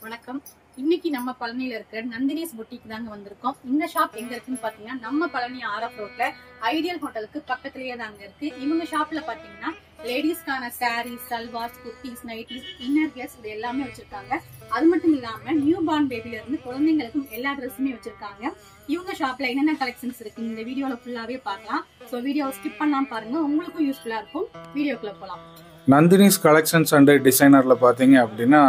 வணக்கம். இன்னைக்கு நம்ம பழனியில இருக்கிற நந்தினிஸ் பொட்டிக் தாங்க வந்திருக்கோம். இந்த ஷாப் எங்க இருக்குன்னு பாத்தீங்கன்னா நம்ம பழனி ஆர்எஃப் ரோட்ல ஐடியல் ஹோட்டலுக்கு பக்கத்துலயே தாங்க இருக்கு. இவங்க ஷாப்ல பாத்தீங்கன்னா லேடிஸ்க்கான saris, salwars, kurtis, nighties, inner cares இது எல்லாமே வச்சிருக்காங்க. அது மட்டும் இல்லாம நியூ பார்ன் பேபில இருந்து குழந்தைங்களுக்கும் எல்லா ட்ரெஸ்ஸுமே வச்சிருக்காங்க. இவங்க ஷாப்ல என்னென்ன கலெக்ஷன்ஸ் இருக்கு இந்த வீடியோல ஃபுல்லாவே பார்க்கலாம். சோ வீடியோவை ஸ்கிப் பண்ணாம பாருங்க, உங்களுக்கும் யூஸ்ஃபுல்லா இருக்கும். வீடியோக்குள்ள போலாம். நந்தினிஸ் கலெக்ஷன்ஸ் அண்ட் டிசைனரில் பார்த்தீங்க அப்படின்னா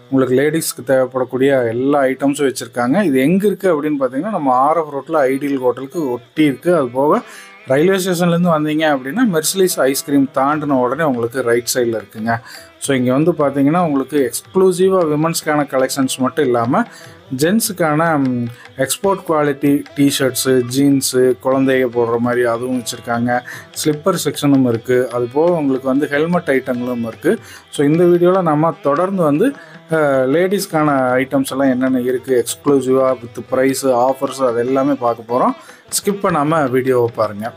உங்களுக்கு லேடிஸ்க்கு தேவைப்படக்கூடிய எல்லா ஐட்டம்ஸும் வச்சுருக்காங்க. இது எங்கே இருக்குது அப்படின்னு பார்த்தீங்கன்னா நம்ம ஆர்எஃப் ரோட்டில் ஐடியல் ஹோட்டலுக்கு ஒட்டி இருக்குது. அது போக ரயில்வே ஸ்டேஷன்லேருந்து வந்தீங்க அப்படின்னா மெர்சிலிஸ் ஐஸ்கிரீம் தாண்டின உடனே உங்களுக்கு ரைட் சைடில் இருக்குங்க. ஸோ இங்கே வந்து பார்த்தீங்கன்னா உங்களுக்கு எக்ஸ்க்ளூசிவாக விமன்ஸ்க்கான கலெக்ஷன்ஸ் மட்டும் இல்லாமல் ஜென்ஸுக்கான எக்ஸ்போர்ட் குவாலிட்டி டிஷர்ட்ஸு, ஜீன்ஸு, குழந்தைங்க போடுற மாதிரி அதுவும் வச்சுருக்காங்க. ஸ்லிப்பர் செக்ஷனும் இருக்குது. அது போக உங்களுக்கு வந்து ஹெல்மெட் ஐட்டங்களும் இருக்குது. ஸோ இந்த வீடியோவில் நம்ம தொடர்ந்து வந்து லேடிஸ்க்கான ஐட்டம்ஸ் எல்லாம் என்னென்ன இருக்குது, எக்ஸ்க்ளூசிவாக வித் ப்ரைஸு, ஆஃபர்ஸ் அது எல்லாமே பார்க்க போகிறோம். ஸ்கிப் பண்ணாமல் வீடியோவை பாருங்கள்.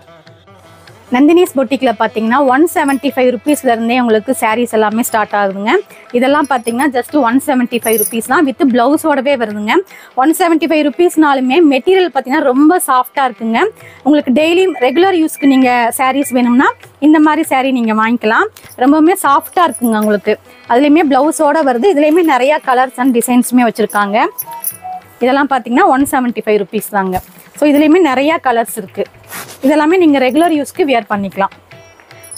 நந்தினிஸ் பொட்டிக்ல பாத்தீங்கன்னா 175 ருபீஸ்ல இருந்தே உங்களுக்கு சாரீஸ் எல்லாமே ஸ்டார்ட் ஆகுதுங்க. இதெல்லாம் பாத்தீங்கன்னா ஜஸ்ட் 175 ருபீஸ் தான், வித் பிளவுஸோடவே வருதுங்க. 175 ருபீஸ்னாலுமே மெட்டீரியல் பாத்தீங்கன்னா ரொம்ப சாஃப்டா இருக்குங்க. உங்களுக்கு டெய்லி ரெகுலர் யூஸ்க்கு நீங்க சாரீஸ் வேணும்னா இந்த மாதிரி சாரீ நீங்க வாங்கிக்கலாம். ரொம்பவுமே சாஃப்டா இருக்குங்க உங்களுக்கு. அதுலயுமே பிளவுஸோட வருது. இதுலயுமே நிறைய கலர்ஸ் அண்ட் டிசைன்ஸுமே வச்சிருக்காங்க. இதெல்லாம் பாத்தீங்கன்னா 175 ருபீஸ் தாங்க. ஸோ இதுலேயுமே நிறையா கலர்ஸ் இருக்குது. இதெல்லாமே நீங்கள் ரெகுலர் யூஸ்க்கு வியர் பண்ணிக்கலாம்.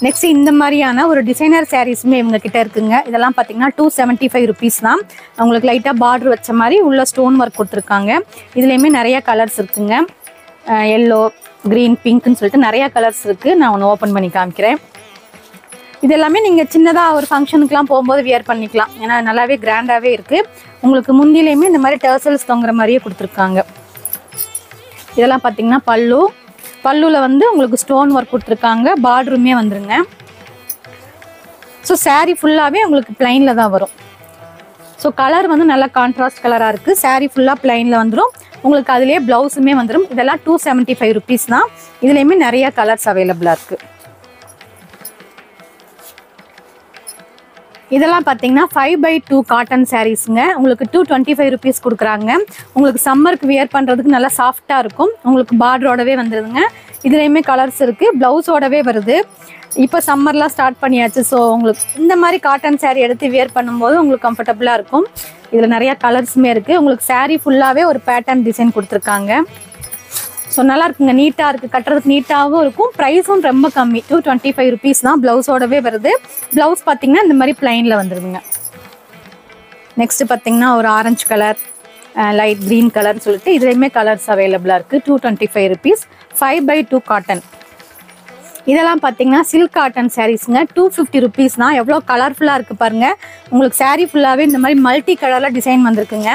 நெக்ஸ்ட் இந்த மாதிரியான ஒரு டிசைனர் சாரீஸுமே இவங்க கிட்ட இருக்குங்க. இதெல்லாம் பார்த்தீங்கன்னா 275 ருபீஸ் தான். உங்களுக்கு லைட்டாக பார்டர் வச்ச மாதிரி உள்ள ஸ்டோன் ஒர்க் கொடுத்துருக்காங்க. இதுலேயுமே நிறையா கலர்ஸ் இருக்குங்க. எல்லோ, க்ரீன், பிங்க்னு சொல்லிட்டு நிறையா கலர்ஸ் இருக்குது. நான் ஒன்று ஓப்பன் பண்ணி காமிக்கிறேன். இது எல்லாமே நீங்கள் சின்னதாக ஒரு ஃபங்க்ஷனுக்குலாம் போகும்போது வியர் பண்ணிக்கலாம். ஏன்னா நல்லாவே கிராண்டாகவே இருக்குது. உங்களுக்கு முந்திலையுமே இந்த மாதிரி டர்சல்ஸ் தொங்குற மாதிரியே கொடுத்துருக்காங்க. இதெல்லாம் பார்த்தீங்கன்னா பல்லுவில் வந்து உங்களுக்கு ஸ்டோன் ஒர்க் கொடுத்துருக்காங்க. பார்டருமே வந்துருங்க. ஸோ சாரீ ஃபுல்லாகவே உங்களுக்கு பிளைனில் தான் வரும். ஸோ கலர் வந்து நல்லா கான்ட்ராஸ்ட் கலராக இருக்குது. சாரீ ஃபுல்லாக பிளைனில் வந்துடும். உங்களுக்கு அதுலேயே ப்ளவுஸுமே வந்துடும். இதெல்லாம் 275 ருபீஸ் தான். இதுலேயுமே நிறையா கலர்ஸ் அவைலபிளாக இருக்குது. இதெல்லாம் பார்த்தீங்கன்னா 5x2 காட்டன் சாரீஸுங்க. உங்களுக்கு 225 ருபீஸ் கொடுக்குறாங்க. உங்களுக்கு சம்மருக்கு வியர் பண்ணுறதுக்கு நல்லா சாஃப்டாக இருக்கும். உங்களுக்கு பார்டரோடவே வந்துடுதுங்க. இதுலேயுமே கலர்ஸ் இருக்குது. ப்ளவுஸோடவே வருது. இப்போ சம்மர்லாம் ஸ்டார்ட் பண்ணியாச்சு. ஸோ உங்களுக்கு இந்த மாதிரி காட்டன் சாரீ எடுத்து வியர் பண்ணும்போது உங்களுக்கு கம்ஃபர்டபுளாக இருக்கும். இதில் நிறையா கலர்ஸுமே இருக்குது. உங்களுக்கு சாரீ ஃபுல்லாகவே ஒரு பேட்டர்ன் டிசைன் கொடுத்துருக்காங்க. ஸோ நல்லா இருக்குங்க. நீட்டாக இருக்குது. கட்டுறதுக்கு நீட்டாகவும் இருக்கும். ப்ரைஸும் ரொம்ப கம்மி, 225 ருபீஸ் தான். ப்ளவுஸோடவே வருது. ப்ளவுஸ் பார்த்தீங்கன்னா இந்த மாதிரி பிளைனில் வந்துடுதுங்க. நெக்ஸ்ட்டு பார்த்தீங்கன்னா ஒரு ஆரஞ்சு கலர், லைட் க்ரீன் கலர்னு சொல்லிட்டு இதுலேயுமே கலர்ஸ் அவைலபிளாக இருக்குது. 225 ருபீஸ். 5x2 cotton. இதெல்லாம் பார்த்தீங்கன்னா சில்க் காட்டன் சாரீஸுங்க. 250 ருபீஸ் தான். எவ்வளோ கலர்ஃபுல்லாக இருக்குது பாருங்கள். உங்களுக்கு சாரீ ஃபுல்லாகவே இந்த மாதிரி மல்டி கலரில் டிசைன் வந்திருக்குங்க.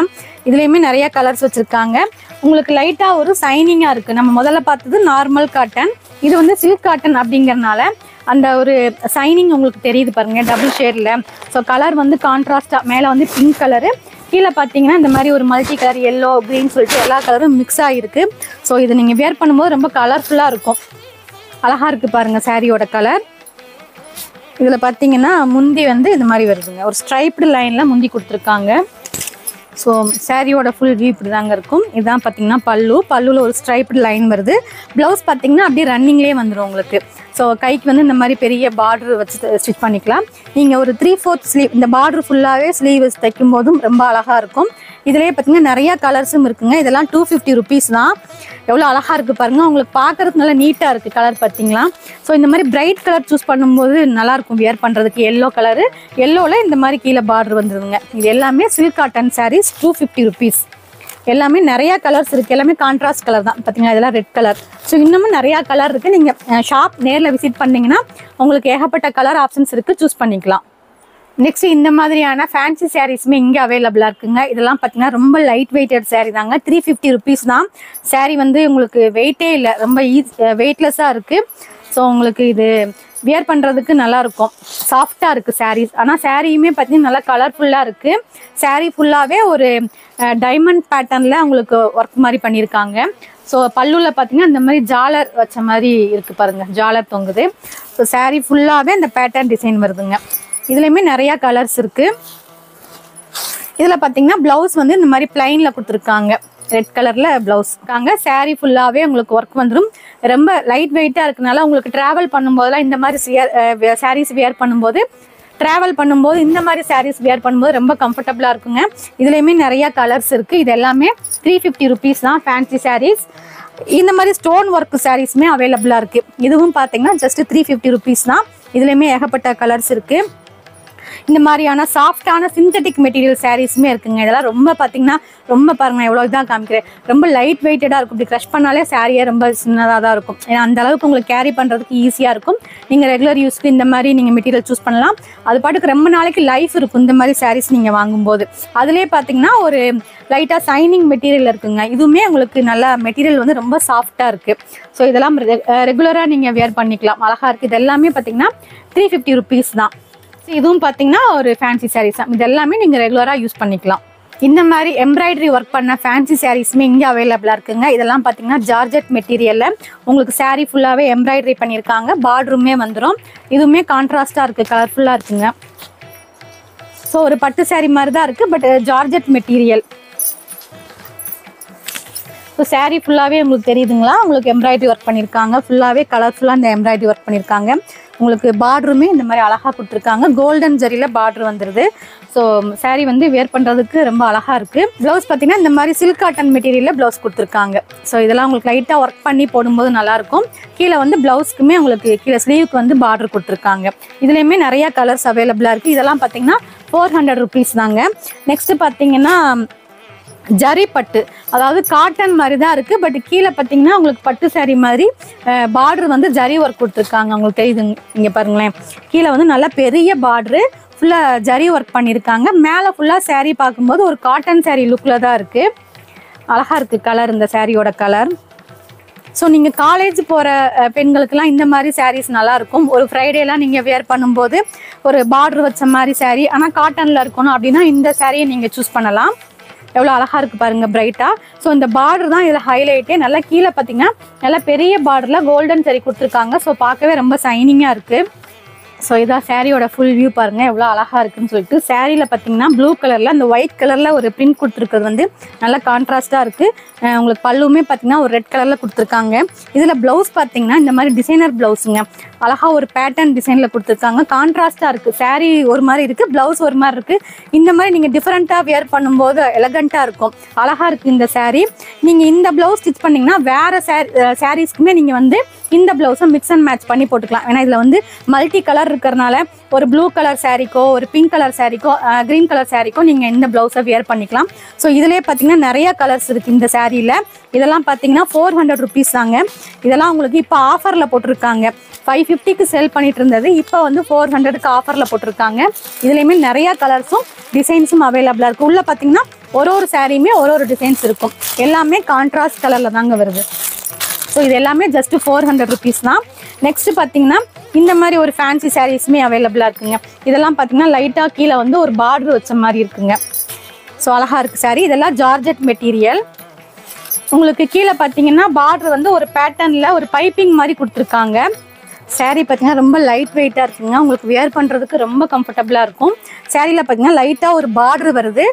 இதுலேயுமே நிறையா கலர்ஸ் வச்சுருக்காங்க. உங்களுக்கு லைட்டாக ஒரு சைனிங்காக இருக்குது. நம்ம முதல்ல பார்த்தது நார்மல் காட்டன். இது வந்து சில்க் காட்டன் அப்படிங்கிறனால அந்த ஒரு சைனிங் உங்களுக்கு தெரியுது பாருங்கள், டபுள் ஷேடில். ஸோ கலர் வந்து கான்ட்ராஸ்டாக மேலே வந்து பிங்க் கலரு, கீழே பார்த்தீங்கன்னா இந்த மாதிரி ஒரு மல்டி கலர் எல்லோ, க்ரீன் சொல்லிட்டு எல்லா கலரும் மிக்ஸ் ஆகிருக்கு. ஸோ இது நீங்கள் வேர் பண்ணும்போது ரொம்ப கலர்ஃபுல்லாக இருக்கும். அழகாக இருக்குது பாருங்கள் சாரியோட கலர். இதில் பார்த்தீங்கன்னா முந்தி வந்து இந்த மாதிரி வருதுங்க. ஒரு ஸ்ட்ரைப்டு லைனில் முந்தி கொடுத்துருக்காங்க. ஸோ சாரியோட ஃபுல் வியூ இப்படி தாங்க இருக்கும். இதுதான் பார்த்தீங்கன்னா பல்லுவில் ஒரு ஸ்ட்ரைப்டு லைன் வருது. ப்ளவுஸ் பார்த்தீங்கன்னா அப்படியே ரன்னிங்லேயே வந்துடும் உங்களுக்கு. ஸோ கைக்கு வந்து இந்த மாதிரி பெரிய பார்டர் வச்சு ஸ்டிச் பண்ணிக்கலாம். நீங்கள் ஒரு 3/4 ஸ்லீவ், இந்த பார்டர் ஃபுல்லாகவே ஸ்லீவ் வச்சு தைக்கும் போதும் ரொம்ப அழகாக இருக்கும். இதிலே பார்த்தீங்கன்னா நிறையா கலர்ஸும் இருக்குங்க. இதெல்லாம் 250 ருபீஸ் தான். எவ்வளோ அழகாக இருக்குது பாருங்கள். உங்களுக்கு பார்க்குறதுக்கு நல்லா நீட்டாக இருக்குது கலர் பார்த்தீங்களா. ஸோ இந்த மாதிரி பிரைட் கலர் சூஸ் பண்ணும்போது நல்லாயிருக்கும் வியர் பண்ணுறதுக்கு. எல்லோ கலரு, எல்லோவில் இந்த மாதிரி கீழே பார்டர் வந்துடுதுங்க. இது எல்லாமே சில்க் காட்டன் சாரீஸ். 250 ருபீஸ். எல்லாமே நிறையா கலர்ஸ் இருக்குது. எல்லாமே கான்ட்ராஸ்ட் கலர் தான் பார்த்தீங்கன்னா. இதெல்லாம் ரெட் கலர். ஸோ இன்னமும் நிறையா கலர் இருக்குது. நீங்கள் ஷாப் நேரில் விசிட் பண்ணிங்கன்னா உங்களுக்கு ஏகப்பட்ட கலர் ஆப்ஷன்ஸ் இருக்குது, சூஸ் பண்ணிக்கலாம். நெக்ஸ்ட் இந்த மாதிரியான ஃபேன்சி சாரீஸுமே இங்கே அவைலபிளாக இருக்குங்க. இதெல்லாம் பார்த்தீங்கன்னா ரொம்ப லைட் வெயிட்டட் சாரீ தாங்க. 350 ருபீஸ் தான். சாரீ வந்து உங்களுக்கு வெயிட்டே இல்லை, ரொம்ப வெயிட்லெஸ்ஸாக இருக்குது. ஸோ உங்களுக்கு இது வியர் பண்ணுறதுக்கு நல்லாயிருக்கும். சாஃப்டாக இருக்குது சாரீஸ். ஆனால் சாரியுமே பார்த்தீங்கன்னா நல்லா கலர்ஃபுல்லாக இருக்குது. சாரீ ஃபுல்லாகவே ஒரு டைமண்ட் பேட்டர்னில் உங்களுக்கு ஒர்க் மாதிரி பண்ணியிருக்காங்க. ஸோ பல்லுவில் பார்த்தீங்கன்னா இந்த மாதிரி ஜாலர் வச்ச மாதிரி இருக்குது பாருங்கள், ஜாலர் தொங்குது. ஸோ சாரீ ஃபுல்லாகவே இந்த பேட்டர்ன் டிசைன் வருதுங்க. இதுலேயுமே நிறையா கலர்ஸ் இருக்குது. இதில் பார்த்தீங்கன்னா ப்ளவுஸ் வந்து இந்த மாதிரி பிளைனில் கொடுத்துருக்காங்க, ரெட் கலரில் ப்ளவுஸ் இருக்காங்க. சாரீ ஃபுல்லாகவே உங்களுக்கு ஒர்க் வந்துடும். ரொம்ப லைட் வெயிட்டாக இருக்கனால உங்களுக்கு ட்ராவல் பண்ணும்போதெல்லாம் இந்த மாதிரி சாரீஸ் வியர் பண்ணும்போது இந்த மாதிரி சாரீஸ் வியர் பண்ணும்போது ரொம்ப கம்ஃபர்டபுளாக இருக்குங்க. இதுலேயுமே நிறையா கலர்ஸ் இருக்குது. இது எல்லாமே 350 rupees தான் ஃபேன்சி சாரீஸ். இந்த மாதிரி ஸ்டோன் ஒர்க் சாரீஸுமே அவைலபிளாக இருக்குது. இதுவும் பார்த்தீங்கன்னா ஜஸ்ட் 350 rupees தான். இதுலேயுமே ஏகப்பட்ட கலர்ஸ் இருக்குது. இந்த மாதிரியான சாஃப்டான சிந்தட்டிக் மெட்டீரியல் சாரீஸுமே இருக்குங்க. இதெல்லாம் ரொம்ப பார்த்தீங்கன்னா ரொம்ப பாருங்க எவ்வளோ இதாக காமிக்கிறேன், ரொம்ப லைட் வெயிட்டடாக இருக்கும். இப்படி க்ரஷ் பண்ணாலே சாரியே ரொம்ப சின்னதாக தான் இருக்கும். ஏன்னா அந்த அளவுக்கு உங்களுக்கு கேரி பண்ணுறதுக்கு ஈஸியாக இருக்கும். நீங்கள் ரெகுலர் யூஸ்க்கு இந்த மாதிரி நீங்கள் மெட்டீரியல் சூஸ் பண்ணலாம். அது பாட்டுக்கு ரொம்ப நாளைக்கு லைஃப் இருக்கும் இந்த மாதிரி சாரீஸ் நீங்கள் வாங்கும்போது. அதுலேயே பார்த்தீங்கன்னா ஒரு லைட்டாக சைனிங் மெட்டீரியல் இருக்குங்க. இதுவுமே உங்களுக்கு நல்லா மெட்டீரியல் வந்து ரொம்ப சாஃப்டாக இருக்குது. ஸோ இதெல்லாம் ரெகுலராக நீங்கள் வியர் பண்ணிக்கலாம், அழகாக இருக்குது. இது எல்லாமே பார்த்தீங்கன்னா 350 rupees தான். இதுவும் பார்த்தீங்கன்னா ஒரு ஃபேன்சி சாரீஸ் தான். இது எல்லாமே நீங்கள் ரெகுலராக யூஸ் பண்ணிக்கலாம். இந்த மாதிரி எம்ப்ராய்டரி ஒர்க் பண்ண ஃபேன்சி சாரீஸுமே இங்கே அவைலபிளாக இருக்குங்க. இதெல்லாம் பார்த்தீங்கன்னா ஜார்ஜெட் மெட்டீரியலில் உங்களுக்கு சாரீ ஃபுல்லாகவே எம்ப்ராய்டரி பண்ணியிருக்காங்க. பார்டருமே வந்துடும். இதுவுமே கான்ட்ராஸ்டாக இருக்குது, கலர்ஃபுல்லாக இருக்குங்க. ஸோ ஒரு பட்டு சாரீ மாதிரி தான் இருக்குது, but georgette material. So sari ஃபுல்லாகவே உங்களுக்கு தெரியுதுங்களா, உங்களுக்கு எம்ப்ராய்டரி ஒர்க் பண்ணியிருக்காங்க. ஃபுல்லாகவே கலர்ஃபுல்லாக இந்த எம்ப்ராய்டரி ஒர்க் பண்ணியிருக்காங்க. உங்களுக்கு பார்டருமே இந்த மாதிரி அழகாக கொடுத்துருக்காங்க. கோல்டன் ஜரியில் பார்டர் வந்துடுது. ஸோ சாரீ வந்து வேர் பண்ணுறதுக்கு ரொம்ப அழகாக இருக்குது. ப்ளவுஸ் பார்த்தீங்கன்னா இந்த மாதிரி சில்க் காட்டன் மெட்டீரியலில் ப்ளவுஸ் கொடுத்துருக்காங்க. ஸோ இதெல்லாம் உங்களுக்கு லைட்டாக ஒர்க் பண்ணி போடும்போது நல்லாயிருக்கும். கீழே வந்து ப்ளவுஸ்க்குமே உங்களுக்கு கீழே ஸ்லீவுக்கு வந்து பார்டர் கொடுத்துருக்காங்க. இதுலேயுமே நிறையா கலர்ஸ் அவைலபிளாக இருக்குது. இதெல்லாம் பார்த்தீங்கன்னா 400 rupees தாங்க. நெக்ஸ்ட்டு பார்த்தீங்கன்னா ஜரி பட்டு, அதாவது காட்டன் மாதிரி தான் இருக்குது. பட் கீழே பார்த்தீங்கன்னா உங்களுக்கு பட்டு சாரீ மாதிரி பார்டர் வந்து ஜரி ஒர்க் கொடுத்துருக்காங்க. உங்களுக்கு தெரியுதுங்க, இங்கே பாருங்களேன். கீழே வந்து நல்லா பெரிய பார்டரு ஃபுல்லாக ஜரி ஒர்க் பண்ணியிருக்காங்க. மேலே ஃபுல்லாக சாரீ பார்க்கும்போது ஒரு காட்டன் சாரீ லுக்கில் தான் இருக்குது. அழகாக இருக்குது கலர், இந்த சாரியோட கலர். ஸோ நீங்கள் காலேஜ் போகிற பெண்களுக்கெல்லாம் இந்த மாதிரி சாரீஸ் நல்லாயிருக்கும். ஒரு ஃப்ரைடேலாம் நீங்கள் வியர் பண்ணும்போது ஒரு பார்டர் வச்ச மாதிரி சாரீ ஆனால் காட்டனில் இருக்கணும் அப்படின்னா இந்த சாரியை நீங்கள் சூஸ் பண்ணலாம். எவ்வளோ அழகாக இருக்குது பாருங்கள், பிரைட்டாக. ஸோ இந்த பார்டர் தான் இதில் ஹைலைட்டே. நல்லா கீழே பார்த்தீங்கன்னா நல்லா பெரிய பார்டரில் கோல்டன் சரி கொடுத்துருக்காங்க. ஸோ பார்க்கவே ரொம்ப சைனிங்காக இருக்குது. ஸோ இதான் சாரியோட ஃபுல் வியூ பாருங்கள் எவ்வளோ அழகாக இருக்குன்னு சொல்லிட்டு. சாரியில் பார்த்தீங்கன்னா ப்ளூ கலரில் அந்த ஒயிட் கலரில் ஒரு பிரிண்ட் கொடுத்துருக்கிறது வந்து நல்லா கான்ட்ராஸ்ட்டாக இருக்குது. உங்களுக்கு பல்லுமே பார்த்தீங்கன்னா ஒரு ரெட் கலரில் கொடுத்துருக்காங்க. இதில் ப்ளவுஸ் பார்த்தீங்கன்னா இந்த மாதிரி டிசைனர் ப்ளவுஸுங்க, அழகாக ஒரு பேட்டர்ன் டிசைனில் கொடுத்துருக்காங்க. கான்ட்ராஸ்ட்டாக இருக்குது. சாரீ ஒரு மாதிரி இருக்குது, ப்ளவுஸ் ஒரு மாதிரி இருக்குது. இந்த மாதிரி நீங்கள் டிஃப்ரெண்ட்டாக வியர் பண்ணும்போது எலகண்ட்டாக இருக்கும், அழகாக இருக்குது இந்த சாரீ. நீங்கள் இந்த ப்ளவுஸ் ஸ்டிச் பண்ணிங்கன்னா வேறு சாரீஸ்க்குமே நீங்கள் வந்து இந்த ப்ளவுஸை மிக்ஸ் அண்ட் மேட்ச் பண்ணி போட்டுக்கலாம். ஏன்னா இதில் வந்து மல்டி கலர் இருக்கிறனால ஒரு ப்ளூ கலர் சாரீக்கோ ஒரு பிங்க் கலர் சாரீக்கோ க்ரீன் கலர் சாரீக்கோ நீங்கள் இந்த ப்ளவுஸை வியர் பண்ணிக்கலாம். ஸோ இதிலே பார்த்தீங்கன்னா நிறையா கலர்ஸ் இருக்குது இந்த சாரியில். இதெல்லாம் பார்த்தீங்கன்னா 400 rupees தாங்க. இதெல்லாம் உங்களுக்கு இப்போ ஆஃபரில் போட்டிருக்காங்க. 550க்கு சேல் பண்ணிட்டு இருந்தது, இப்போ வந்து 400க்கு ஆஃபரில் போட்டிருக்காங்க. இதுலேயுமே நிறையா கலர்ஸும் டிசைன்ஸும் அவைலபிளாக இருக்குது. உள்ளே பார்த்தீங்கன்னா ஒரு சாரியுமே ஒரு டிசைன்ஸ் இருக்கும். எல்லாமே கான்ட்ராஸ்ட் கலரில் தாங்க வருது. ஸோ இது எல்லாமே ஜஸ்ட் 400 rupees தான். நெக்ஸ்ட் பார்த்தீங்கன்னா இந்த மாதிரி ஒரு ஃபேன்சி சாரீஸுமே அவைலபிளாக இருக்குங்க. இதெல்லாம் பார்த்தீங்கன்னா லைட்டாக கீழே வந்து ஒரு பார்டர் வச்ச மாதிரி இருக்குங்க. ஸோ அழகாக இருக்குது சாரீ. இதெல்லாம் ஜார்ஜெட் மெட்டீரியல். உங்களுக்கு கீழே பார்த்தீங்கன்னா பார்டர் வந்து ஒரு பேட்டர்னில் ஒரு பைப்பிங் மாதிரி கொடுத்துருக்காங்க. சாரீ பார்த்தீங்கன்னா ரொம்ப லைட் வெயிட்டாக இருக்குங்க. உங்களுக்கு வியர் பண்ணுறதுக்கு ரொம்ப கம்ஃபர்டபுளாக இருக்கும். சாரியில் பார்த்தீங்கன்னா லைட்டாக ஒரு பார்டர் வருது.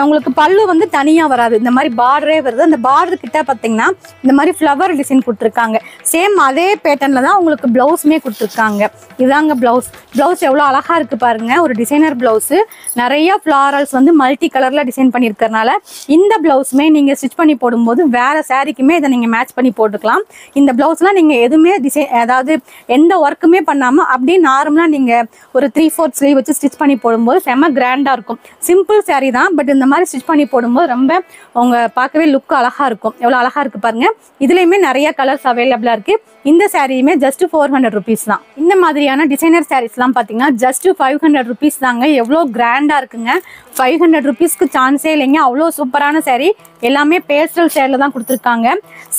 உங்களுக்கு பல்லு வந்து தனியாக வராது, இந்த மாதிரி பார்டரே வருது. அந்த பார்டர் கிட்ட பார்த்தீங்கன்னா இந்த மாதிரி ஃப்ளவர் டிசைன் கொடுத்துருக்காங்க. சேம் அதே பேட்டர்னில் தான் உங்களுக்கு ப்ளவுஸுமே கொடுத்துருக்காங்க. இதாங்க ப்ளவுஸ். ப்ளவுஸ் எவ்வளோ அழகாக இருக்குது பாருங்கள். ஒரு டிசைனர் ப்ளவுஸு, நிறையா ஃப்ளாரல்ஸ் வந்து மல்டி கலரில் டிசைன் பண்ணியிருக்கிறனால இந்த ப்ளவுஸுமே நீங்கள் ஸ்டிச் பண்ணி போடும்போது வேறு சாரீக்குமே இதை நீங்கள் மேட்ச் பண்ணி போட்டுக்கலாம். இந்த ப்ளவுஸ்லாம் நீங்கள் எதுவுமே டிசைன் அதாவது எந்த ஒர்க்குமே பண்ணாமல் அப்படியே நார்மலாக நீங்கள் ஒரு 3/4 ஸ்லீவ் வச்சு ஸ்டிச் பண்ணி போடும்போது செம்ம கிராண்டாக இருக்கும். சிம்பிள் சாரீ தான், பட் இந்த மாதிரி ஸ்டிச் பண்ணி போடும்போது ரொம்ப உங்கள் பார்க்கவே லுக் அழகாக இருக்கும். எவ்வளோ அழகாக இருக்குது பாருங்கள். இதுலேயுமே நிறைய கலர்ஸ் அவைலபிளாக இருக்குது. இந்த சாரியுமே ஜஸ்ட் 400 rupees தான். இந்த மாதிரியான டிசைனர் சாரீஸ்லாம் பார்த்தீங்கன்னா ஜஸ்ட் 500 rupees தாங்க. எவ்வளோ கிராண்டாக இருக்குங்க. 500 rupeesக்கு சான்ஸே இல்லைங்க. அவ்வளோ சூப்பரான சாரீ. எல்லாமே பேஸ்டல் ஷேடில் தான் கொடுத்துருக்காங்க.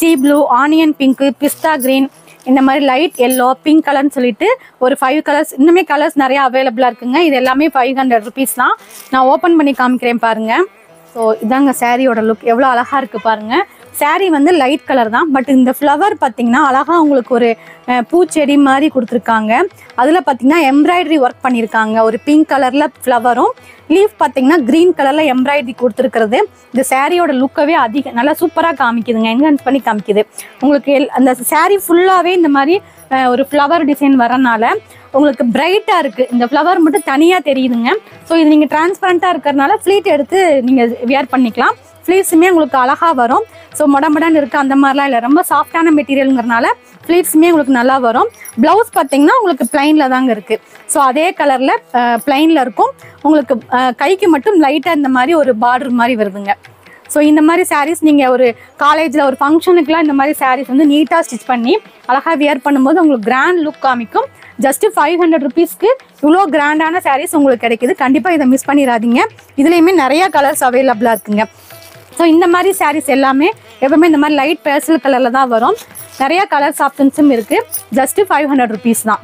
சீ ப்ளூ, ஆனியன் பிங்க்கு, பிஸ்தா க்ரீன், இந்த மாதிரி லைட் எல்லோ, பிங்க் கலர்னு சொல்லிட்டு ஒரு 5 கலர்ஸ், இன்னுமே கலர்ஸ் நிறைய அவைலபிளாக இருக்குங்க. இது எல்லாமே 500 rupees தான். நான் ஓப்பன் பண்ணி காமிக்கிறேன் பாருங்கள். ஸோ இதாங்க சாரியோட லுக். எவ்வளோ அழகாக இருக்குது பாருங்கள். saree வந்து லைட் கலர் தான். பட் இந்த ஃப்ளவர் பார்த்தீங்கன்னா அழகாக உங்களுக்கு ஒரு பூச்செடி மாதிரி கொடுத்துருக்காங்க. அதில் பார்த்தீங்கன்னா எம்ப்ராய்டரி ஒர்க் பண்ணியிருக்காங்க. ஒரு பிங்க் கலரில் ஃப்ளவரும் லீஃப் பார்த்தீங்கன்னா க்ரீன் கலரில் எம்ப்ராய்டரி கொடுத்துருக்கிறது இந்த சாரியோட லுக்கவே நல்லா சூப்பராக காமிக்குதுங்க. என்ஹான்ஸ் பண்ணி காமிக்குது. உங்களுக்கு அந்த சாரீ ஃபுல்லாகவே இந்த மாதிரி ஒரு ஃப்ளவர் டிசைன் வரனால உங்களுக்கு பிரைட்டாக இருக்குது. இந்த ஃப்ளவர் மட்டும் தனியாக தெரியுதுங்க. ஸோ இது நீங்கள் டிரான்ஸ்பரண்ட்டாக இருக்கிறதுனால ஃப்ளீட் எடுத்து நீங்கள் வியர் பண்ணிக்கலாம். ஃப்ளீட்ஸுமே உங்களுக்கு அழகாக வரும். ஸோ மொடமொடன்னு இருக்குது அந்த மாதிரிலாம் இல்லை. ரொம்ப சாஃப்டான மெட்டீரியலுங்கிறனால ஃப்ளீட்ஸுமே உங்களுக்கு நல்லா வரும். ப்ளவுஸ் பார்த்தீங்கன்னா உங்களுக்கு ப்ளைனில் தாங்க இருக்குது. ஸோ அதே கலரில் ப்ளைனில் இருக்கும். உங்களுக்கு கைக்கு மட்டும் லைட்டாக இந்த மாதிரி ஒரு பார்டர் மாதிரி வருதுங்க. ஸோ இந்த மாதிரி சாரீஸ் நீங்கள் ஒரு காலேஜில் ஒரு ஃபங்க்ஷனுக்குலாம் இந்த மாதிரி சாரீஸ் வந்து நீட்டாக ஸ்டிச் பண்ணி அழகாக வியர் பண்ணும்போது உங்களுக்கு கிராண்ட் லுக் காமிக்கும். ஜஸ்ட்டு 500 rupeesக்கு இவ்வளோ கிராண்டான சாரீஸ் உங்களுக்கு கிடைக்குது. கண்டிப்பாக இதை மிஸ் பண்ணிடாதீங்க. இதுலேயுமே நிறையா கலர்ஸ் அவைலபிளாக இருக்குங்க. ஸோ இந்த மாதிரி சாரீஸ் எல்லாமே எப்பவுமே இந்த மாதிரி லைட் பேஸ்டல் கலரில் தான் வரும். நிறையா கலர்ஸ் ஆப்ஷன்ஸும் இருக்குது. ஜஸ்ட்டு 500 rupees தான்.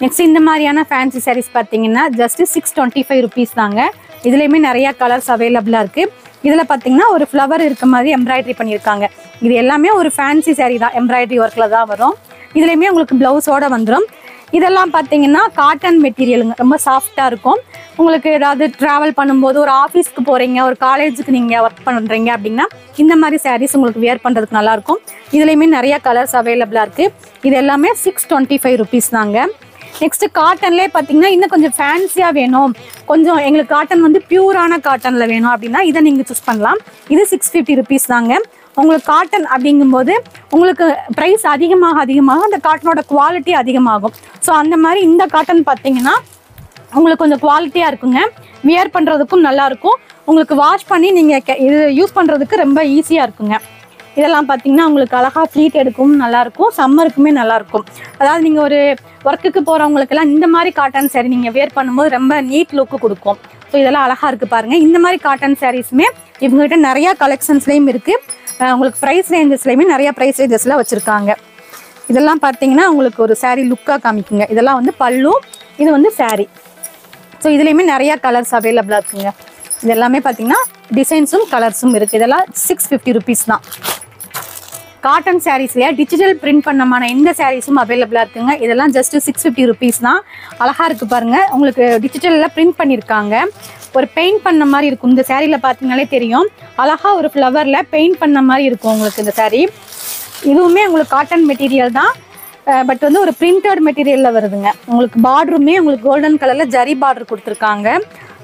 நெக்ஸ்ட் இந்த மாதிரியான ஃபேன்சி சாரீஸ் பார்த்தீங்கன்னா ஜஸ்ட்டு 625 rupees தாங்க. இதுலேயுமே நிறையா கலர்ஸ் அவைலபிளாக இருக்குது. இதில் பார்த்தீங்கன்னா ஒரு ஃப்ளவர் இருக்க மாதிரி எம்ப்ராய்டரி பண்ணியிருக்காங்க. இது எல்லாமே ஒரு ஃபேன்சி சாரீ தான். எம்ப்ராய்டரி ஒர்க்கில் தான் வரும். இதுலேயுமே உங்களுக்கு ப்ளவுஸோடு வந்துடும். இதெல்லாம் பார்த்தீங்கன்னா காட்டன் மெட்டீரியலுங்க. ரொம்ப சாஃப்டாக இருக்கும். உங்களுக்கு ஏதாவது ட்ராவல் பண்ணும்போது ஒரு ஆஃபீஸ்க்கு போகிறீங்க, ஒரு காலேஜுக்கு நீங்கள் ஒர்க் பண்ணுறீங்க அப்படின்னா இந்த மாதிரி சாரீஸ் உங்களுக்கு வியர் பண்ணுறதுக்கு நல்லாயிருக்கும். இதுலேயுமே நிறையா கலர்ஸ் அவைலபிளாக இருக்குது. இது எல்லாமே 625 rupees தாங்க. நெக்ஸ்ட்டு காட்டன்லேயே பார்த்தீங்கன்னா இன்னும் கொஞ்சம் ஃபேன்சியாக வேணும், கொஞ்சம் எங்களுக்கு காட்டன் வந்து பியூரான காட்டனில் வேணும் அப்படின்னா இதை நீங்கள் சூஸ் பண்ணலாம். இது 650 rupees தாங்க. உங்களுக்கு காட்டன் அப்படிங்கும்போது உங்களுக்கு ப்ரைஸ் அதிகமாக அந்த காட்டனோட குவாலிட்டி அதிகமாகும். ஸோ அந்த மாதிரி இந்த காட்டன் பார்த்தீங்கன்னா உங்களுக்கு கொஞ்சம் குவாலிட்டியாக இருக்குங்க. வியர் பண்ணுறதுக்கும் நல்லாயிருக்கும். உங்களுக்கு வாஷ் பண்ணி நீங்கள் இது யூஸ் பண்ணுறதுக்கு ரொம்ப ஈஸியாக இருக்குங்க. இதெல்லாம் பார்த்தீங்கன்னா உங்களுக்கு அழகாக ஃப்ளீட் எடுக்கவும் நல்லாயிருக்கும். சம்மருக்குமே நல்லாயிருக்கும். அதாவது நீங்கள் ஒரு ஒர்க்குக்கு போகிறவங்களுக்கெல்லாம் இந்த மாதிரி காட்டன் சாரீ நீங்கள் வியர் பண்ணும்போது ரொம்ப நீட் லுக்கு கொடுக்கும். ஸோ இதெல்லாம் அழகாக இருக்குது பாருங்கள். இந்த மாதிரி காட்டன் சாரீஸுமே இவங்ககிட்ட நிறையா கலெக்ஷன்ஸ்லேயும் இருக்குது. உங்களுக்கு ப்ரைஸ் ரேஞ்சஸ்லேயுமே நிறையா ப்ரைஸ் ரேஞ்சஸில் வச்சுருக்காங்க. இதெல்லாம் பார்த்தீங்கன்னா உங்களுக்கு ஒரு சாரீ லுக்காக காமிக்குங்க. இதெல்லாம் வந்து பல்லு, இது வந்து சாரீ. ஸோ இதுலேயுமே நிறையா கலர்ஸ் அவைலபிளாக இருக்குங்க. இது எல்லாமே பார்த்தீங்கன்னா டிசைன்ஸும் கலர்ஸும் இருக்குது. இதெல்லாம் 650 rupees தான். காட்டன் சாரீஸ்லேயே டிஜிட்டல் பிரிண்ட் பண்ணமான எந்த சாரீஸும் அவைலபிளாக இருக்குங்க. இதெல்லாம் ஜஸ்ட்டு 650 rupees தான். அழகாக இருக்குது பாருங்கள். உங்களுக்கு டிஜிட்டலில் பிரிண்ட் பண்ணியிருக்காங்க. ஒரு பெயிண்ட் பண்ண மாதிரி இருக்கும். இந்த சாரியில் பார்த்தீங்கனாலே தெரியும். அழகாக ஒரு ஃப்ளவரில் பெயிண்ட் பண்ண மாதிரி இருக்கும் உங்களுக்கு இந்த சாரீ. இதுவுமே உங்களுக்கு காட்டன் மெட்டீரியல் தான். பட் வந்து ஒரு பிரிண்டட் மெட்டீரியலில் வருதுங்க. உங்களுக்கு பார்டருமே உங்களுக்கு கோல்டன் கலரில் ஜரி பார்டர் கொடுத்துருக்காங்க.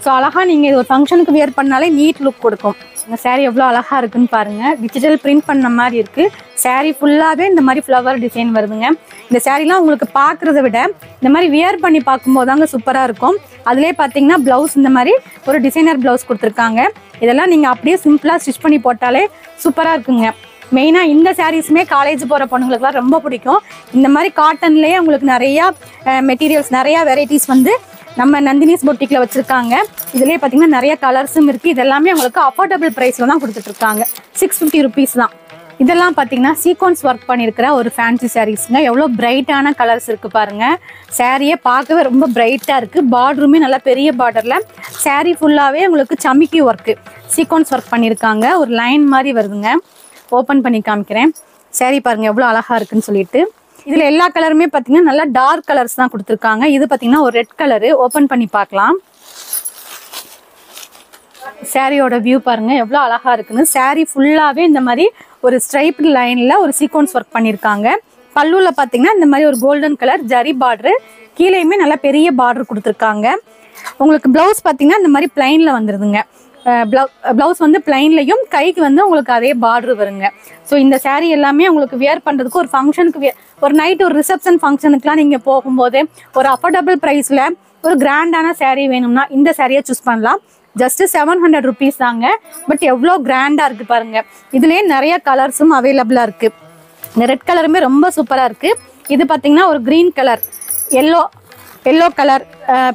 ஸோ அழகாக நீங்கள் இது ஒரு ஃபங்க்ஷனுக்கு வியர் பண்ணாலே நீட் லுக் கொடுக்கும். இந்த சாரீ எவ்வளோ அழகாக இருக்குன்னு பாருங்கள். டிஜிட்டல் பிரிண்ட் பண்ண மாதிரி இருக்குது. சாரீ ஃபுல்லாகவே இந்த மாதிரி ஃப்ளவர் டிசைன் வருதுங்க. இந்த சாரீலாம் உங்களுக்கு பார்க்குறத விட இந்த மாதிரி வியர் பண்ணி பார்க்கும்போது தாங்க சூப்பராக இருக்கும். அதிலே பார்த்தீங்கன்னா ப்ளவுஸ் இந்த மாதிரி ஒரு டிசைனர் ப்ளவுஸ் கொடுத்துருக்காங்க. இதெல்லாம் நீங்கள் அப்படியே சிம்பிளாக ஸ்டிச் பண்ணி போட்டாலே சூப்பராக இருக்குங்க. மெயினாக இந்த சாரீஸுமே காலேஜ் போகிற பொண்ணுங்களுக்குலாம் ரொம்ப பிடிக்கும். இந்த மாதிரி காட்டன்லேயே உங்களுக்கு நிறையா மெட்டீரியல்ஸ், நிறையா வெரைட்டிஸ் வந்து நம்ம நந்தினிஸ் பொட்டிக்கில் வச்சுருக்காங்க. இதுலேயே பார்த்தீங்கன்னா நிறைய கலர்ஸும் இருக்குது. இதெல்லாமே உங்களுக்கு அஃபோர்டபுள் ப்ரைஸில் தான் கொடுத்துட்ருக்காங்க. 650 rupees தான். இதெல்லாம் பார்த்தீங்கன்னா சீக்வன்ஸ் ஒர்க் பண்ணியிருக்கிற ஒரு ஃபேன்சி சாரீஸுங்க. எவ்வளோ பிரைட்டான கலர்ஸ் இருக்குது பாருங்கள். சாரியை பார்க்கவே ரொம்ப பிரைட்டாக இருக்குது. பார்டருமே நல்லா பெரிய பார்டரில். சாரீ ஃபுல்லாகவே உங்களுக்கு சமிக்கி ஒர்க்கு சீக்வன்ஸ் ஒர்க் பண்ணியிருக்காங்க. ஒரு லைன் மாதிரி வருதுங்க. ஓப்பன் பண்ணி காமிக்கிறேன். சாரீ பாருங்கள் எவ்வளோ அழகாக இருக்குன்னு சொல்லிட்டு. இதில் எல்லா கலருமே பார்த்தீங்கன்னா நல்லா டார்க் கலர்ஸ் தான் கொடுத்துருக்காங்க. இது பார்த்தீங்கன்னா ஒரு ரெட் கலரு. ஓப்பன் பண்ணி பார்க்கலாம். சாரியோட வியூ பாருங்கள் எவ்வளோ அழகாக இருக்குன்னு. சாரீ ஃபுல்லாகவே இந்த மாதிரி ஒரு ஸ்ட்ரைப்டு லைனில் ஒரு சீக்வன்ஸ் ஒர்க் பண்ணியிருக்காங்க. பல்லுவில் பார்த்தீங்கன்னா இந்த மாதிரி ஒரு கோல்டன் கலர் ஜரி பார்டரு, கீழேயுமே நல்லா பெரிய பார்டர் கொடுத்துருக்காங்க. உங்களுக்கு ப்ளவுஸ் பார்த்தீங்கன்னா இந்த மாதிரி பிளைனில் வந்துடுதுங்க. ப்ளவுஸ் வந்து பிளைன்லையும் கைக்கு வந்து உங்களுக்கு அதே பார்டர் வருங்க. ஸோ இந்த சாரீ எல்லாமே உங்களுக்கு வியர் பண்ணுறதுக்கு ஒரு ஃபங்க்ஷனுக்கு ஒரு நைட் ஒரு ரிசப்ஷன் ஃபங்க்ஷனுக்குலாம் நீங்கள் போகும்போது ஒரு அஃபோர்டபுள் ப்ரைஸில் ஒரு கிராண்டான சாரீ வேணும்னா இந்த சாரியை சூஸ் பண்ணலாம். ஜஸ்ட்டு 700 rupees தாங்க. பட் எவ்வளோ கிராண்டாக இருக்குது பாருங்கள். இதுலேயே நிறைய கலர்ஸும் அவைலபிளாக இருக்குது. இந்த ரெட் கலருமே ரொம்ப சூப்பராக இருக்குது. இது பார்த்திங்கன்னா ஒரு green colour, yellow colour,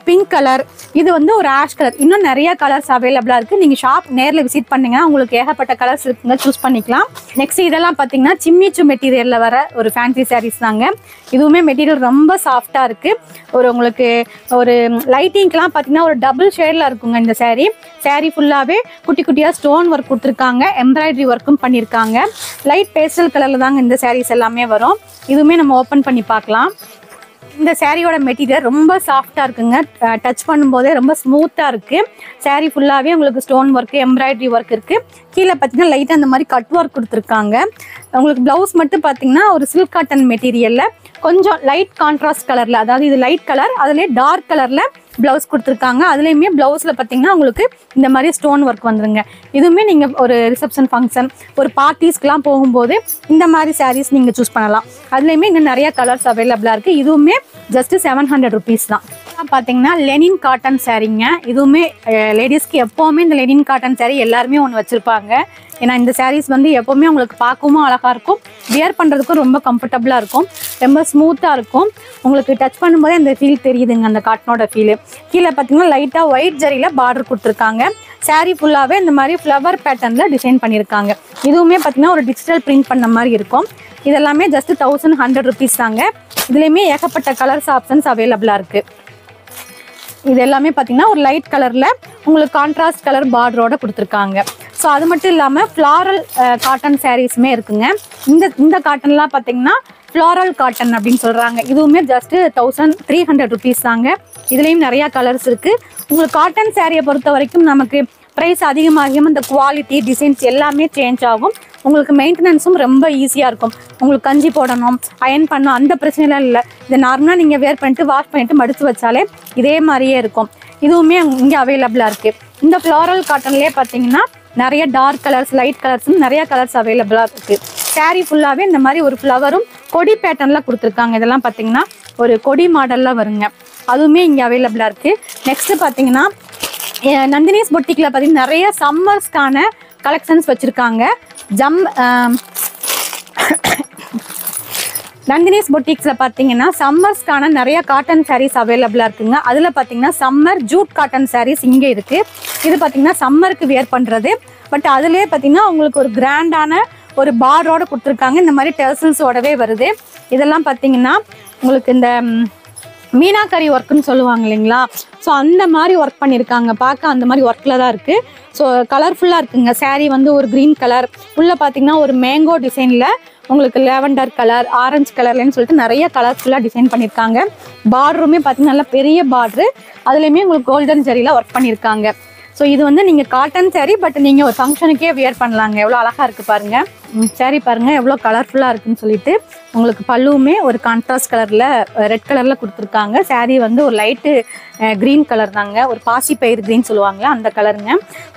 pink colour, இது வந்து ஒரு ஆஷ் கலர், இன்னும் நிறைய கலர்ஸ் அவைலபிளாக இருக்குது. நீங்கள் ஷாப் நேரில் விசிட் பண்ணிங்கன்னா உங்களுக்கு ஏகப்பட்ட கலர்ஸ் இருக்குங்க, சூஸ் பண்ணிக்கலாம். நெக்ஸ்ட் இதெல்லாம் பார்த்தீங்கன்னா சிம்மிச்சு மெட்டீரியலில் வர ஒரு ஃபேன்சி சாரீஸ் தாங்க. இதுவுமே மெட்டீரியல் ரொம்ப சாஃப்டாக இருக்குது. உங்களுக்கு ஒரு லைட்டிங்க்கெலாம் பார்த்தீங்கன்னா ஒரு டபுள் ஷேடில் இருக்குங்க இந்த சாரீ ஃபுல்லாகவே குட்டி குட்டியாக ஸ்டோன் ஒர்க் கொடுத்துருக்காங்க, எம்ப்ராய்டரி ஒர்க்கும் பண்ணியிருக்காங்க. லைட் பேஸ்டல் கலரில் தாங்க இந்த சாரீஸ் எல்லாமே வரும். இதுவுமே நம்ம ஓப்பன் பண்ணி பார்க்கலாம். இந்த சாரியோட மெட்டீரியல் ரொம்ப சாஃப்டாக இருக்குங்க, டச் பண்ணும்போதே ரொம்ப ஸ்மூத்தாக இருக்குது. சாரீ ஃபுல்லாகவே உங்களுக்கு ஸ்டோன் ஒர்க்கு, எம்ப்ராய்டரி ஒர்க் இருக்குது. கீழே பார்த்தீங்கன்னா லைட்டாக அந்த மாதிரி கட் ஒர்க் கொடுத்துருக்காங்க. உங்களுக்கு ப்ளவுஸ் மட்டும் பார்த்தீங்கன்னா ஒரு சில்க் காட்டன் மெட்டீரியலில் கொஞ்சம் லைட் கான்ட்ராஸ்ட் கலரில், அதாவது இது லைட் கலர், அதுலேயே டார்க் கலரில் ப்ளவுஸ் கொடுத்துருக்காங்க. அதுலேயுமே ப்ளவுஸில் பார்த்தீங்கன்னா உங்களுக்கு இந்த மாதிரி ஸ்டோன் ஒர்க் வந்துருங்க. இதுவுமே நீங்கள் ஒரு ரிசப்ஷன் ஃபங்க்ஷன், ஒரு பார்ட்டிஸ்க்கெலாம் போகும்போது இந்த மாதிரி சாரீஸ் நீங்கள் சூஸ் பண்ணலாம். அதுலேயுமே இன்னும் நிறையா கலர்ஸ் அவைலபிளாக இருக்குது. இதுவுமே ஜஸ்ட்டு 700 rupees தான். பார்த்தீங்கன்னா லெனின் காட்டன் சாரீங்க. இதுவுமே லேடிஸ்க்கு எப்போவுமே இந்த லெனின் காட்டன் சாரீ எல்லாருமே ஒன்று வச்சுருப்பாங்க. ஏன்னா இந்த சாரீஸ் வந்து எப்போவுமே உங்களுக்கு பார்க்கவும் அழகாக இருக்கும், வியர் பண்ணுறதுக்கும் ரொம்ப கம்ஃபர்டபுளாக இருக்கும், ரொம்ப ஸ்மூத்தாக இருக்கும். உங்களுக்கு டச் பண்ணும்போதே அந்த ஃபீல் தெரியுதுங்க, அந்த காட்டனோட ஃபீலு. கீழே பார்த்தீங்கன்னா லைட்டாக ஒயிட் ஜரியில் பார்டர் கொடுத்துருக்காங்க. சாரீ ஃபுல்லாகவே இந்த மாதிரி ஃப்ளவர் பேட்டர்னில் டிசைன் பண்ணியிருக்காங்க. இதுவுமே பார்த்தீங்கன்னா ஒரு டிஜிட்டல் பிரிண்ட் பண்ண மாதிரி இருக்கும். இதெல்லாமே ஜஸ்ட்டு 1100 rupees தாங்க. இதுலேயுமே ஏகப்பட்ட கலர்ஸ் ஆப்ஷன்ஸ் அவைலபிளாக இருக்குது. இது எல்லாமே பார்த்தீங்கன்னா ஒரு லைட் கலரில் உங்களுக்கு கான்ட்ராஸ்ட் கலர் பார்டரோட கொடுத்துருக்காங்க. ஸோ அது மட்டும் இல்லாமல் ஃப்ளாரல் காட்டன் சாரீஸுமே இருக்குங்க. இந்த காட்டன்லாம் பார்த்தீங்கன்னா ஃப்ளாரல் காட்டன் அப்படின்னு சொல்கிறாங்க. இதுவுமே ஜஸ்ட்டு 1300 rupees தாங்க. இதுலேயும் நிறையா கலர்ஸ் இருக்குது. உங்களுக்கு காட்டன் சாரியை பொறுத்த வரைக்கும் நமக்கு ப்ரைஸ் அதிகமாகியும் இந்த குவாலிட்டி, டிசைன்ஸ் எல்லாமே சேஞ்ச் ஆகும். உங்களுக்கு மெயின்டெனன்ஸும் ரொம்ப ஈஸியாக இருக்கும். உங்களுக்கு கஞ்சி போடணும், அயன் பண்ணணும், அந்த பிரச்சனைலாம் இல்லை. இதை நார்மலாக நீங்கள் வேர் பண்ணிட்டு வாஷ் பண்ணிவிட்டு மடித்து வச்சாலே இதே மாதிரியே இருக்கும். இதுவுமே இங்கே அவைலபிளாக இருக்குது. இந்த ஃப்ளாரல் காட்டன்லேயே பார்த்தீங்கன்னா நிறைய டார்க் கலர்ஸ், லைட் கலர்ஸ்னு நிறைய கலர்ஸ் அவைலபிளாக இருக்குது. சாரீ ஃபுல்லாகவே இந்த மாதிரி ஒரு ஃப்ளவரும் கொடி பேட்டர்னில் கொடுத்துருக்காங்க. இதெல்லாம் பார்த்தீங்கன்னா ஒரு கொடி மாடலில் வருங்க. அதுவுமே இங்கே அவைலபிளாக இருக்குது. நெக்ஸ்ட்டு பார்த்தீங்கன்னா நந்தினிஸ் பொட்டிக்கில் பார்த்தீங்கன்னா நிறைய சம்மர்ஸ்க்கான கலெக்ஷன்ஸ் வச்சுருக்காங்க. நந்தினிஸ் பொட்டிக்ஸில் பார்த்தீங்கன்னா சம்மர்ஸ்க்கான நிறைய காட்டன் சாரீஸ் அவைலபிளாக இருக்குங்க. அதில் பார்த்தீங்கன்னா சம்மர் ஜூட் காட்டன் சாரீஸ் இங்கே இருக்குது. இது பார்த்தீங்கன்னா சம்மருக்கு வியர் பண்ணுறது. பட் அதுலேயே பார்த்தீங்கன்னா உங்களுக்கு ஒரு கிராண்டான ஒரு பார்டரோடு கொடுத்துருக்காங்க. இந்த மாதிரி டெர்சல்ஸோடவே வருது. இதெல்லாம் பார்த்தீங்கன்னா உங்களுக்கு இந்த மீனாக்கரி ஒர்க்குன்னு சொல்லுவாங்க இல்லைங்களா, ஸோ அந்த மாதிரி ஒர்க் பண்ணியிருக்காங்க. பார்க்க அந்த மாதிரி ஒர்க்கில் தான் இருக்குது. ஸோ கலர்ஃபுல்லாக இருக்குங்க. சாரீ வந்து ஒரு க்ரீன் கலர், உள்ளே பார்த்தீங்கன்னா ஒரு மேங்கோ டிசைனில் உங்களுக்கு லேவண்டர் கலர், ஆரஞ்சு கலர்லன்னு சொல்லிட்டு நிறைய கலர்ஃபுல்லாக டிசைன் பண்ணியிருக்காங்க. பார்டருமே பார்த்தீங்கன்னா நல்லா பெரிய பார்டரு, அதுலேயுமே உங்களுக்கு கோல்டன் ஜரியில் ஒர்க் பண்ணியிருக்காங்க. ஸோ இது வந்து நீங்கள் காட்டன் சாரீ, பட் நீங்கள் ஒரு ஃபங்க்ஷனுக்கே வியர் பண்ணலாங்க. எவ்வளோ அழகாக இருக்குது பாருங்கள். சாரீ பாருங்கள் எவ்வளோ கலர்ஃபுல்லாக இருக்குன்னு சொல்லிட்டு. உங்களுக்கு பல்லுவுமே ஒரு கான்ட்ராஸ்ட் கலரில் ரெட் கலரில் கொடுத்துருக்காங்க. சாரீ வந்து ஒரு லைட்டு க்ரீன் கலர் தாங்க, ஒரு பாசி பயிர் க்ரீன் சொல்லுவாங்களே அந்த கலருங்க.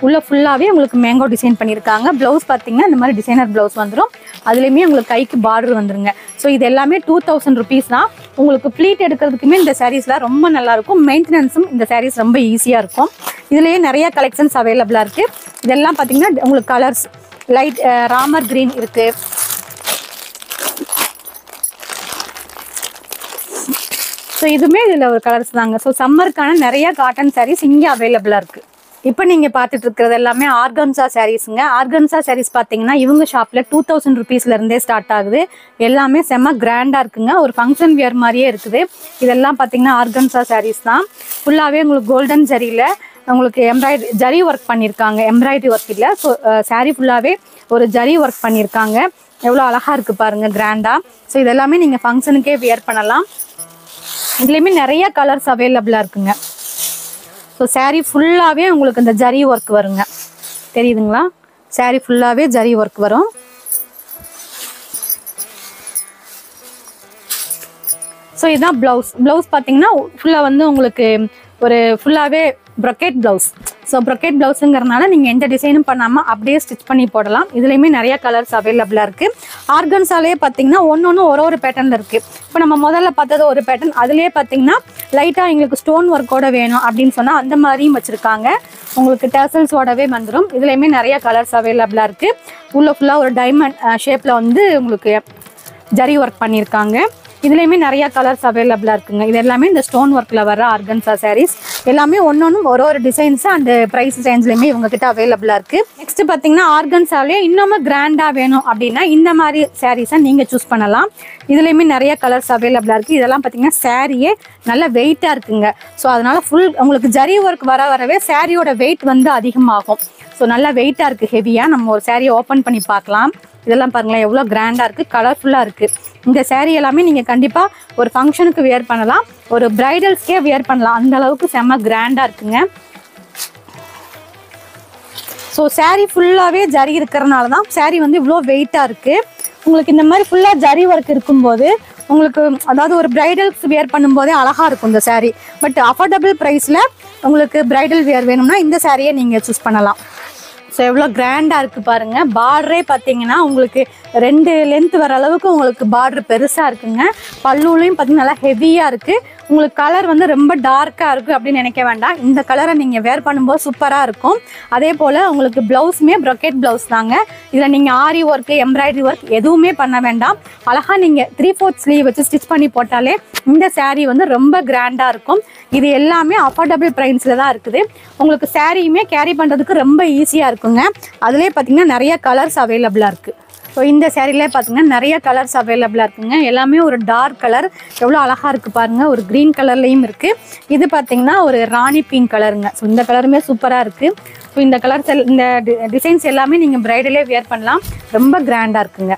உள்ளே ஃபுல்லாகவே உங்களுக்கு மேங்கோ டிசைன் பண்ணியிருக்காங்க. ப்ளவுஸ் பார்த்தீங்கன்னா இந்த மாதிரி டிசைனர் ப்ளவுஸ் வந்துடும். அதுலேயுமே உங்களுக்கு கைக்கு பார்டர் வந்துருங்க. ஸோ இது எல்லாமே 2000 rupees தான். உங்களுக்கு ப்ளீட் எடுக்கிறதுக்குமே இந்த சாரீஸ்லாம் ரொம்ப நல்லாயிருக்கும். மெயின்டெனன்ஸும் இந்த சாரீஸ் ரொம்ப ஈஸியாக இருக்கும். இதுலேயே நிறைய கலெக்ஷன்ஸ் அவைலபிளாக இருக்குது. இதெல்லாம் பார்த்தீங்கன்னா உங்களுக்கு கலர்ஸ் லைட் ராமர் க்ரீன் இருக்குது. ஸோ இதுவுமே இதில் ஒரு கலர்ஸ் தாங்க. ஸோ சம்மருக்கான நிறைய காட்டன் சாரீஸ் இங்கே அவைலபிளாக இருக்குது. இப்போ நீங்கள் பார்த்துட்டு இருக்கிறது எல்லாமே ஆர்கன்சா சாரீஸுங்க. ஆர்கன்சா சாரீஸ் பார்த்தீங்கன்னா இவங்க ஷாப்பில் 2000 rupeesலேருந்தே ஸ்டார்ட் ஆகுது. எல்லாமே செம்ம கிராண்டாக இருக்குங்க. ஒரு ஃபங்க்ஷன் வியர் மாதிரியே இருக்குது. இதெல்லாம் பார்த்தீங்கன்னா ஆர்கன்சா சாரீஸ் தான். ஃபுல்லாகவே உங்களுக்கு கோல்டன் ஜரியில் உங்களுக்கு ஜரி ஒர்க் பண்ணியிருக்காங்க. எம்ப்ராய்டரி ஒர்க் இல்லை. ஸோ சாரீ ஃபுல்லாகவே ஒரு ஜரி ஒர்க் பண்ணியிருக்காங்க. எவ்வளோ அழகாக இருக்குது பாருங்கள், கிராண்டாக. ஸோ இதெல்லாமே நீங்கள் ஃபங்க்ஷனுக்கே வியர் பண்ணலாம். இதுலேயுமே நிறைய கலர்ஸ் அவைலபிளாக இருக்குங்க. ஸோ சாரீ ஃபுல்லாகவே உங்களுக்கு இந்த ஜரி ஒர்க் வருங்க, தெரியுதுங்களா? சாரீ ஃபுல்லாகவே ஜரி ஒர்க் வரும். ஸோ இதுதான் ப்ளவுஸ் பார்த்தீங்கன்னா ஃபுல்லாக வந்து உங்களுக்கு ஒரு ஃபுல்லாகவே ப்ரொக்கேட் ப்ளவுஸ். ஸோ ப்ரொக்கேட் ப்ளவுஸுங்கிறனால நீங்கள் எந்த டிசைனும் பண்ணாமல் அப்படியே ஸ்டிச் பண்ணி போடலாம். இதுலேயுமே நிறைய கலர்ஸ் அவைலபிளாக இருக்குது. ஆர்கன்ஸாலேயே பார்த்தீங்கன்னா ஒன்று ஒரு பேட்டர்னில் இருக்குது. இப்போ நம்ம முதல்ல பார்த்தது ஒரு பேட்டர்ன், அதுலேயே பார்த்தீங்கன்னா லைட்டாக எங்களுக்கு ஸ்டோன் ஒர்க்கோட வேணும் அப்படின்னு சொன்னால் அந்த மாதிரியும் வச்சுருக்காங்க. உங்களுக்கு டேசல்ஸோடவே வந்துடும். இதுலேயுமே நிறைய கலர்ஸ் அவைலபிளாக இருக்குது. உள்ள ஃபுல்லாக ஒரு டைமண்ட் ஷேப்பில் வந்து உங்களுக்கு ஜரி ஒர்க் பண்ணியிருக்காங்க. இதுலேயுமே நிறைய கலர்ஸ் அவைலபிளாக இருக்குங்க. இது எல்லாமே இந்த ஸ்டோன் ஒர்க்கில் வர ஆர்கன்சா சாரீஸ். எல்லாமே ஒன்று ஒரு டிசைன்ஸ் அண்ட் ப்ரைஸ் ரேஞ்ச்லேயுமே இவங்ககிட்ட அவைலபிளாக இருக்குது. நெக்ஸ்ட் பார்த்தீங்கன்னா ஆர்கன்சாலே இன்னமும் கிராண்டாக வேணும் அப்படின்னா இந்த மாதிரி சாரீஸை நீங்கள் சூஸ் பண்ணலாம். இதுலேயுமே நிறைய கலர்ஸ் அவைலபிளாக இருக்குது. இதெல்லாம் பார்த்தீங்கன்னா சாரியே நல்ல வெயிட்டாக இருக்குங்க. ஸோ அதனால் ஃபுல் உங்களுக்கு ஜரி ஒர்க் வரவே சாரியோட வெயிட் வந்து அதிகமாகும். ஸோ நல்லா வெயிட்டாக இருக்குது, ஹெவியாக. நம்ம ஒரு சாரியை ஓப்பன் பண்ணி பார்க்கலாம். இதெல்லாம் பாருங்களேன் எவ்வளோ கிராண்டாக இருக்குது, கலர்ஃபுல்லாக இருக்குது. இந்த சாரீ எல்லாமே நீங்கள் கண்டிப்பாக ஒரு ஃபங்க்ஷனுக்கு வியர் பண்ணலாம், ஒரு பிரைடல்ஸ்க்கே வியர் பண்ணலாம். அந்த அளவுக்கு செம்ம கிராண்டாக இருக்குங்க. ஸோ சாரீ ஃபுல்லாகவே ஜரி இருக்கிறனால தான் சாரீ வந்து இவ்வளோ வெயிட்டாக இருக்குது. உங்களுக்கு இந்த மாதிரி ஃபுல்லாக ஜரி ஒர்க் இருக்கும்போது உங்களுக்கு அதாவது ஒரு பிரைடல்ஸ் வியர் பண்ணும்போதே அழகாக இருக்கும் இந்த சாரீ. பட் அஃபோர்டபுள் ப்ரைஸில் உங்களுக்கு பிரைடல் வியர் வேணும்னா இந்த சாரியை நீங்கள் சூஸ் பண்ணலாம். ஸோ எவ்வளோ கிராண்டாக இருக்குது பாருங்கள். பார்டரே பார்த்தீங்கன்னா உங்களுக்கு 2 லென்த் வர அளவுக்கு உங்களுக்கு பார்டர் பெருசாக இருக்குங்க. பல்லுலையும் பார்த்தீங்கன்னா நல்லா ஹெவியாக இருக்குது. உங்களுக்கு கலர் வந்து ரொம்ப டார்க்காக இருக்குது அப்படின்னு நினைக்க வேண்டாம். இந்த கலரை நீங்கள் வேர் பண்ணும்போது சூப்பராக இருக்கும். அதே போல் உங்களுக்கு ப்ளவுஸுமே ப்ரொக்கெட் ப்ளவுஸ் தாங்க. இதில் நீங்கள் ஆரி ஒர்க்கு எம்ப்ராய்டரி ஒர்க் எதுவுமே பண்ண வேண்டாம். அழகாக நீங்கள் 3/4 ஸ்லீவ் வச்சு ஸ்டிச் பண்ணி போட்டாலே இந்த சாரீ வந்து ரொம்ப கிராண்டாக இருக்கும். இது எல்லாமே அஃபோர்டபுள் ப்ரைஸில் தான் இருக்குது. உங்களுக்கு சாரியுமே கேரி பண்ணுறதுக்கு ரொம்ப ஈஸியாக இருக்குங்க. அதிலே பார்த்தீங்கன்னா நிறைய கலர்ஸ் அவைலபிளாக இருக்குது. ஸோ இந்த சேரீலே பார்த்தீங்கன்னா நிறைய கலர்ஸ் அவைலபிளாக இருக்குங்க. எல்லாமே ஒரு டார்க் கலர் எவ்வளோ அழகாக இருக்குது பாருங்கள். ஒரு க்ரீன் கலர்லேயும் இருக்குது. இது பார்த்தீங்கன்னா ஒரு ராணி பிங்க் கலருங்க. ஸோ இந்த கலருமே சூப்பராக இருக்குது. ஸோ இந்த கலர்ஸ் இந்த டிசைன்ஸ் எல்லாமே நீங்கள் பிரைடலே வியர் பண்ணலாம். ரொம்ப கிராண்டாக இருக்குங்க.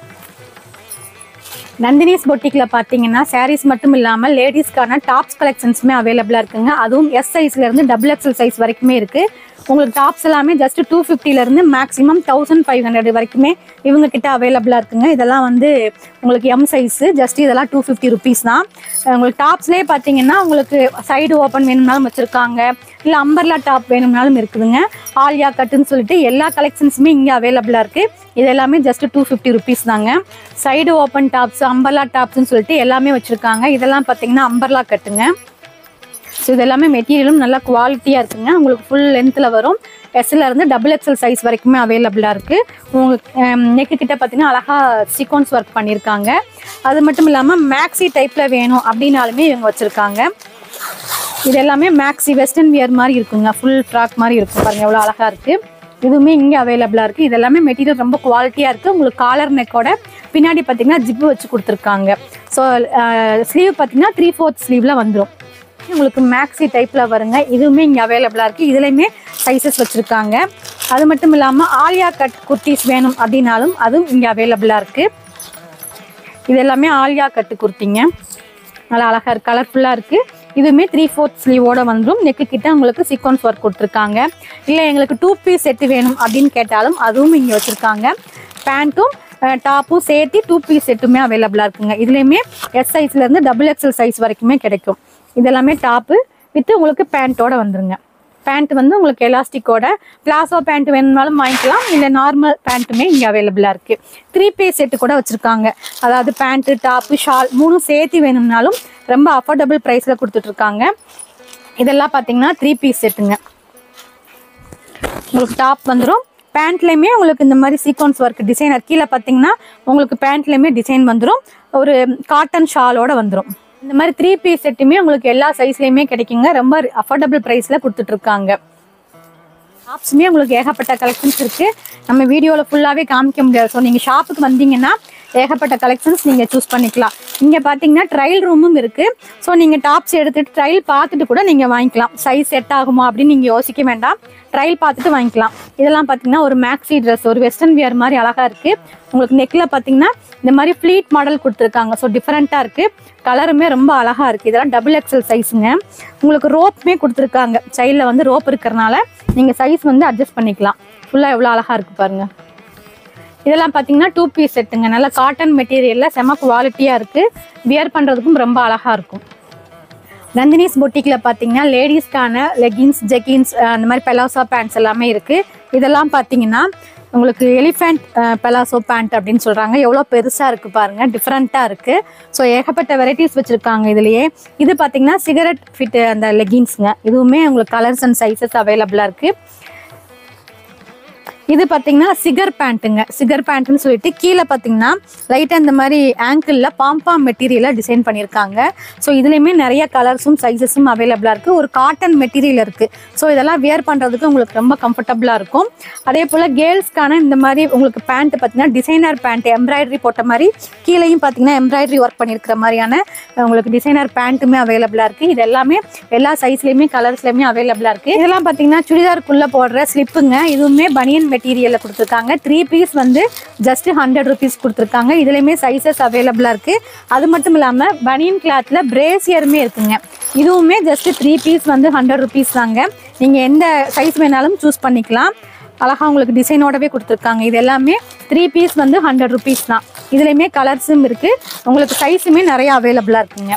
நந்தினிஸ் பொட்டிக்கில் பார்த்தீங்கன்னா சாரீஸ் மட்டும் இல்லாமல் லேடிஸ்க்கான டாப்ஸ் கலெக்ஷன்ஸுமே அவைலபிளாக இருக்குங்க. அதுவும் எஸ் சைஸ்லேருந்து XXL சைஸ் வரைக்குமே இருக்குது. உங்களுக்கு டாப்ஸ் எல்லாமே ஜஸ்ட் 250லேருந்து மேக்ஸிமம் 1500 வரைக்குமே இவங்க கிட்ட அவைலபிளாக இருக்குங்க. இதெல்லாம் வந்து உங்களுக்கு எம் சைஸு, ஜஸ்ட் இதெல்லாம் 250 ருபீஸ் தான். உங்களுக்கு டாப்ஸ்லேயே பார்த்தீங்கன்னா உங்களுக்கு சைடு ஓப்பன் வேணும்னாலும் வச்சுருக்காங்க, இல்லை அம்பர்லா டாப் வேணும்னாலும் இருக்குதுங்க. ஆலியா கட்டுன்னு சொல்லிட்டு எல்லா கலெக்ஷன்ஸுமே இங்கே அவைலபிளாக இருக்குது. இது எல்லாமே ஜஸ்ட் 250 ருபீஸ் தாங்க. சைடு ஓப்பன் டாப்ஸ், அம்பர்லா டாப்ஸ்ன்னு சொல்லிட்டு எல்லாமே வச்சுருக்காங்க. இதெல்லாம் பார்த்தீங்கன்னா அம்பர்லா கட்டுங்க. ஸோ இது எல்லாமே மெட்டீரியலும் நல்லா குவாலிட்டியாக இருக்குங்க. உங்களுக்கு ஃபுல் லென்த்தில் வரும். எஸ்லேருந்து XXL சைஸ் வரைக்குமே அவைலபிளாக இருக்குது. உங்களுக்கு நெக்கு கிட்ட பார்த்தீங்கன்னா அழகாக சீக்வன்ஸ் ஒர்க் பண்ணியிருக்காங்க. அது மட்டும் இல்லாமல் மேக்ஸி டைப்பில் வேணும் அப்படின்னாலுமே இவங்க வச்சுருக்காங்க. இது எல்லாமே மேக்ஸி வெஸ்டர்ன் வியர் மாதிரி இருக்குங்க. ஃபுல் ஃப்ராக் மாதிரி இருக்கும் பாருங்கள், எவ்வளோ அழகாக இருக்குது. இதுவுமே இங்கே அவைலபிளாக இருக்குது. இது எல்லாமே மெட்டீரியல் ரொம்ப குவாலிட்டியாக இருக்குது. உங்களுக்கு காலர் நெக்கோட பின்னாடி பார்த்தீங்கன்னா ஜிப்பு வச்சு கொடுத்துருக்காங்க. ஸோ ஸ்லீவ் பார்த்தீங்கன்னா 3/4 ஸ்லீவில் வந்துடும். உங்களுக்கு மேக்ஸி டைப்பில் வருங்க. இதுவுமே இங்கே அவைலபிளாக இருக்குது. இதுலேயுமே சைஸஸ் வச்சுருக்காங்க. அது மட்டும் இல்லாமல் ஆலியா கட் குர்த்திஸ் வேணும் அப்படின்னாலும் அதுவும் இங்கே அவைலபிளாக இருக்குது. இது எல்லாமே ஆலியா கட்டு குர்த்திங்க. நல்லா அழகாக இருக்குது, கலர்ஃபுல்லாக இருக்குது. இதுவுமே 3/4 ஸ்லீவோடு வந்துடும். நெக்கு கிட்ட உங்களுக்கு சீக்வன்ஸ் ஒர்க் கொடுத்துருக்காங்க. இல்லை எங்களுக்கு 2 பீஸ் செட்டு வேணும் அப்படின்னு கேட்டாலும் அதுவும் இங்கே வச்சுருக்காங்க. பேண்ட்டும் டாப்பும் சேர்த்து 2 பீஸ் செட்டுமே அவைலபிளாக இருக்குங்க. இதுலேயுமே எஸ் சைஸ்லேருந்து XXL சைஸ் வரைக்குமே கிடைக்கும். இதெல்லாமே டாப்பு வித்து உங்களுக்கு பேண்ட்டோட வந்துருங்க. பேண்ட் வந்து உங்களுக்கு எலாஸ்டிக்கோட பிளாசோ பேண்ட் வேணும்னாலும் வாங்கிக்கலாம். இல்லை நார்மல் பேண்ட்டுமே இங்கே அவைலபிளாக இருக்குது. 3 பீஸ் செட்டு கூட வச்சுருக்காங்க. அதாவது பேண்ட்டு, டாப்பு, ஷால் 3 சேர்த்து வேணும்னாலும் ரொம்ப அஃபோர்டபுள் ப்ரைஸில் கொடுத்துட்ருக்காங்க. இதெல்லாம் பார்த்தீங்கன்னா 3 பீஸ் செட்டுங்க. உங்களுக்கு டாப் வந்துடும். பேண்ட்லேயுமே உங்களுக்கு இந்த மாதிரி சீக்வன்ஸ் ஒர்க் டிசைனர் கீழே பார்த்தீங்கன்னா உங்களுக்கு பேண்ட்லேயுமே டிசைன் வந்துடும். ஒரு காட்டன் ஷாலோட வந்துடும். இந்த மாதிரி 3 பீஸ் செட்டுமே உங்களுக்கு எல்லா சைஸ்லையுமே கிடைக்குங்க. ரொம்ப அஃபோர்டபுள் ப்ரைஸில் கொடுத்துட்ருக்காங்க. டாப்ஸுமே உங்களுக்கு ஏகப்பட்ட கலெக்ஷன்ஸ் இருக்குது. நம்ம வீடியோவில் ஃபுல்லாகவே காமிக்க முடியாது. ஸோ நீங்கள் ஷாப்புக்கு வந்தீங்கன்னா ஏகப்பட்ட கலெக்ஷன்ஸ் நீங்கள் சூஸ் பண்ணிக்கலாம். இங்கே பார்த்தீங்கன்னா ட்ரையல் ரூமும் இருக்குது. ஸோ நீங்கள் டாப்ஸ் எடுத்துகிட்டு ட்ரையல் பார்த்துட்டு கூட நீங்கள் வாங்கிக்கலாம். சைஸ் செட் ஆகுமா அப்படின்னு நீங்கள் யோசிக்க வேண்டாம். ட்ரையல் பார்த்துட்டு வாங்கிக்கலாம். இதெல்லாம் பார்த்தீங்கன்னா ஒரு மேக்ஸி ட்ரெஸ், ஒரு வெஸ்டர்ன் வியர் மாதிரி அழகாக இருக்குது. உங்களுக்கு நெக்கில் பார்த்தீங்கன்னா இந்த மாதிரி ஃப்ளீட் மாடல் கொடுத்துருக்காங்க. ஸோ டிஃப்ரெண்ட்டாக இருக்குது. கலருமே ரொம்ப அழகாக இருக்குது. இதெல்லாம் XXL சைஸுங்க. உங்களுக்கு ரோப்புமே கொடுத்துருக்காங்க. சைடில் வந்து ரோப் இருக்கிறனால நீங்கள் சைஸ் வந்து அட்ஜஸ்ட் பண்ணிக்கலாம். ஃபுல்லாக எவ்வளோ அழகாக இருக்குது பாருங்கள். இதெல்லாம் பார்த்தீங்கன்னா 2 பீஸ் செட்டுங்க. நல்லா காட்டன் மெட்டீரியலில் செம குவாலிட்டியாக இருக்குது. வியர் பண்ணுறதுக்கும் ரொம்ப அழகாக இருக்கும். நந்தினிஸ் பொட்டிக்கில் பார்த்தீங்கன்னா லேடிஸ்க்கான லெகின்ஸ், ஜெகின்ஸ், அந்த மாதிரி பெலாசோ பேண்ட்ஸ் எல்லாமே இருக்குது. இதெல்லாம் பார்த்தீங்கன்னா உங்களுக்கு எலிஃபெண்ட் பெலாசோ பேண்ட் அப்படின்னு சொல்கிறாங்க. எவ்வளோ பெருசாக இருக்குது பாருங்கள், டிஃப்ரெண்ட்டாக இருக்குது. ஸோ ஏகப்பட்ட வெரைட்டிஸ் வச்சுருக்காங்க இதுலேயே. இது பார்த்தீங்கன்னா சிகரெட் ஃபிட் அந்த லெகின்ஸுங்க. இதுவுமே உங்களுக்கு கலர்ஸ் அண்ட் சைஸஸ் அவைலபிளாக இருக்குது. இது பார்த்தீங்கன்னா சிகர் பேண்ட்டுங்க. சிகர் பேண்ட்டுன்னு சொல்லிட்டு கீழே பார்த்தீங்கன்னா லைட்டாக இந்த மாதிரி ஆங்கிளில் பாம்பாம் மெட்டீரியலாக டிசைன் பண்ணியிருக்காங்க. ஸோ இதுலேயுமே நிறைய கலர்ஸும் சைஸஸும் அவைலபிளாக இருக்குது. ஒரு காட்டன் மெட்டீரியல் இருக்குது. ஸோ இதெல்லாம் வியர் பண்ணுறதுக்கு உங்களுக்கு ரொம்ப கம்ஃபர்டபுளாக இருக்கும். அதே போல் கேர்ள்ஸ்க்கான இந்த மாதிரி உங்களுக்கு பேண்ட் பார்த்தீங்கன்னா டிசைனர் பேண்ட் எம்ப்ராய்டரி போட்ட மாதிரி கீழேயும் பார்த்தீங்கன்னா எம்ப்ராய்டரி ஒர்க் பண்ணியிருக்கிற மாதிரியான உங்களுக்கு டிசைனர் பேண்ட்டுமே அவைலபிளாக இருக்குது. இது எல்லாமே எல்லா சைஸ்லேயுமே கலர்ஸ்லேயுமே அவைலபிளாக இருக்குது. இதெல்லாம் பார்த்தீங்கன்னா சுடிதாருக்குள்ளே போடுற ஸ்லிப்புங்க. இதுவுமே பனியன் மெட்டீரியல்ல கொடுத்துருக்காங்க. 3 பீஸ் வந்து ஜஸ்ட் 100 rupees கொடுத்துருக்காங்க. இதுலயுமே சைஸஸ் அவைலபிளா இருக்கு. அது மட்டும் இல்லாம பனியன் கிளாத்ல பிரேசியருமே இருக்குங்க. இதுவுமே ஜஸ்ட் 3 பீஸ் வந்து 100 rupees தாங்க. நீங்க எந்த சைஸ் வேணாலும் சூஸ் பண்ணிக்கலாம். அழகா உங்களுக்கு டிசைனோடவே கொடுத்துருக்காங்க. இது எல்லாமே 3 பீஸ் வந்து 100 rupees தான். இதுலயுமே கலர்ஸும் இருக்கு. உங்களுக்கு சைஸுமே நிறைய அவைலபிளா இருக்குங்க.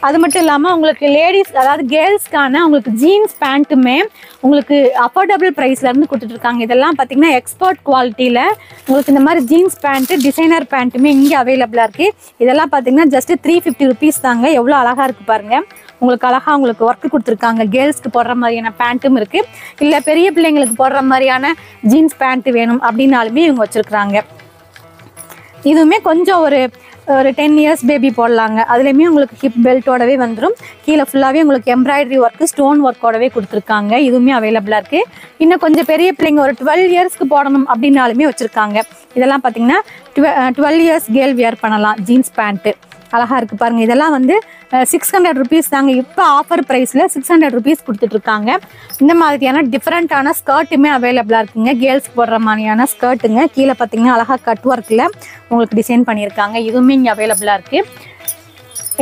அது மட்டும் இல்லாமல் உங்களுக்கு லேடிஸ் அதாவது கேர்ள்ஸ்க்கான உங்களுக்கு ஜீன்ஸ் பேண்ட்டுமே உங்களுக்கு அஃபோர்டபுள் ப்ரைஸ்லேருந்து கொடுத்துட்ருக்காங்க. இதெல்லாம் பார்த்தீங்கன்னா எக்ஸ்போர்ட் குவாலிட்டியில் உங்களுக்கு இந்த மாதிரி ஜீன்ஸ் பேண்ட்டு டிசைனர் பேண்ட்டுமே இங்கே அவைலபிளாக இருக்குது. இதெல்லாம் பார்த்தீங்கன்னா ஜஸ்ட் 350 rupees தாங்க. எவ்வளோ அழகாக இருக்குது பாருங்கள். உங்களுக்கு அழகாக உங்களுக்கு ஒர்க்கு கொடுத்துருக்காங்க. கேர்ள்ஸ்க்கு போடுற மாதிரியான பேண்ட்டும் இருக்குது. இல்லை பெரிய பிள்ளைங்களுக்கு போடுற மாதிரியான ஜீன்ஸ் பேண்ட்டு வேணும் அப்படின்னாலுமே இவங்க வச்சுருக்குறாங்க. இதுவுமே கொஞ்சம் ஒரு 10 years பேபி போடலாங்க. அதுலேயுமே உங்களுக்கு ஹிப் பெல்ட்டோடவே வந்துடும். கீழே ஃபுல்லாகவே உங்களுக்கு எம்ப்ராய்டரி ஒர்க்கு ஸ்டோன் ஒர்க்கோடவே கொடுத்துருக்காங்க. இதுவுமே அவைலபிளாக இருக்குது. இன்னும் கொஞ்சம் பெரிய பிள்ளைங்க ஒரு 12 yearsக்கு போடணும் அப்படின்னாலுமே வச்சுருக்காங்க. இதெல்லாம் பார்த்தீங்கன்னா 12 years கேர்ள் வியர் பண்ணலாம். ஜீன்ஸ் பேண்ட்டு அழகாக இருக்குது பாருங்கள். இதெல்லாம் வந்து 600 rupees தாங்க. இப்போ ஆஃபர் ப்ரைஸில் 600 rupees கொடுத்துட்ருக்காங்க. இந்த மாதிரியான டிஃப்ரெண்ட்டான ஸ்கர்ட்டுமே அவைலபிளாக இருக்குங்க. கேர்ள்ஸ் போடுற மாதிரியான ஸ்கர்ட்டுங்க. கீழே பார்த்தீங்கன்னா அழகாக கட் ஒர்க்கில் உங்களுக்கு டிசைன் பண்ணியிருக்காங்க. இதுவுமே இங்கே அவைலபிளாக இருக்குது.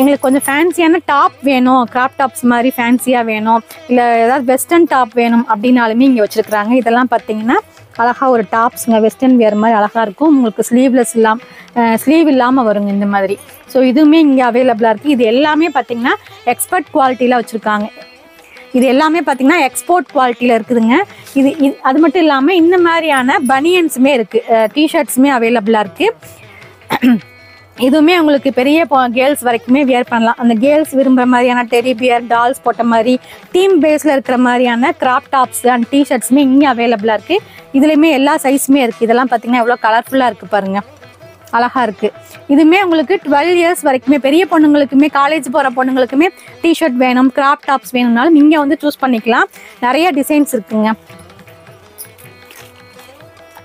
எங்களுக்கு கொஞ்சம் ஃபேன்சியான டாப் வேணும், கிராப் டாப்ஸ் மாதிரி ஃபேன்சியாக வேணும், இல்லை ஏதாவது வெஸ்டர்ன் டாப் வேணும் அப்படின்னாலுமே இங்கே வச்சுருக்குறாங்க. இதெல்லாம் பார்த்தீங்கன்னா அழகாக ஒரு டாப்ஸுங்க. வெஸ்டர்ன் வேர் மாதிரி அழகாக இருக்கும். உங்களுக்கு ஸ்லீவ் இல்லாமல் வருங்க இந்த மாதிரி. ஸோ இதுவுமே இங்கே அவைலபிளாக இருக்குது. இது எல்லாமே பார்த்தீங்கன்னா எக்ஸ்பர்ட் குவாலிட்டியில் வச்சுருக்காங்க. இது எல்லாமே பார்த்தீங்கன்னா எக்ஸ்போர்ட் குவாலிட்டியில் இருக்குதுங்க. இது அது மட்டும் இல்லாமல் இந்த மாதிரியான பனியன்ஸுமே இருக்குது. டிஷர்ட்ஸுமே அவைலபிளாக இருக்குது. இதுவுமே உங்களுக்கு பெரிய கேர்ள்ஸ் வரைக்குமே வியர் பண்ணலாம். அந்த கேர்ள்ஸ் விரும்புகிற மாதிரியான டெடி பியர் டால்ஸ் போட்ட மாதிரி டீம் பேஸில் இருக்கிற மாதிரியான கிராப் டாப்ஸ் அண்ட் டிஷர்ட்ஸுமே இங்கே அவைலபிளாக இருக்குது. இதுலேயுமே எல்லா சைஸுமே இருக்குது. இதெல்லாம் பார்த்தீங்கன்னா எவ்வளோ கலர்ஃபுல்லாக இருக்குது பாருங்கள். அழகாக இருக்குது. இதுவுமே உங்களுக்கு 12 years வரைக்குமே பெரிய பொண்ணுங்களுக்குமே காலேஜ் போகிற பொண்ணுங்களுக்குமே டிஷர்ட் வேணும், கிராப் டாப்ஸ் வேணும்னாலும் இங்கே வந்து சூஸ் பண்ணிக்கலாம். நிறைய டிசைன்ஸ் இருக்குங்க.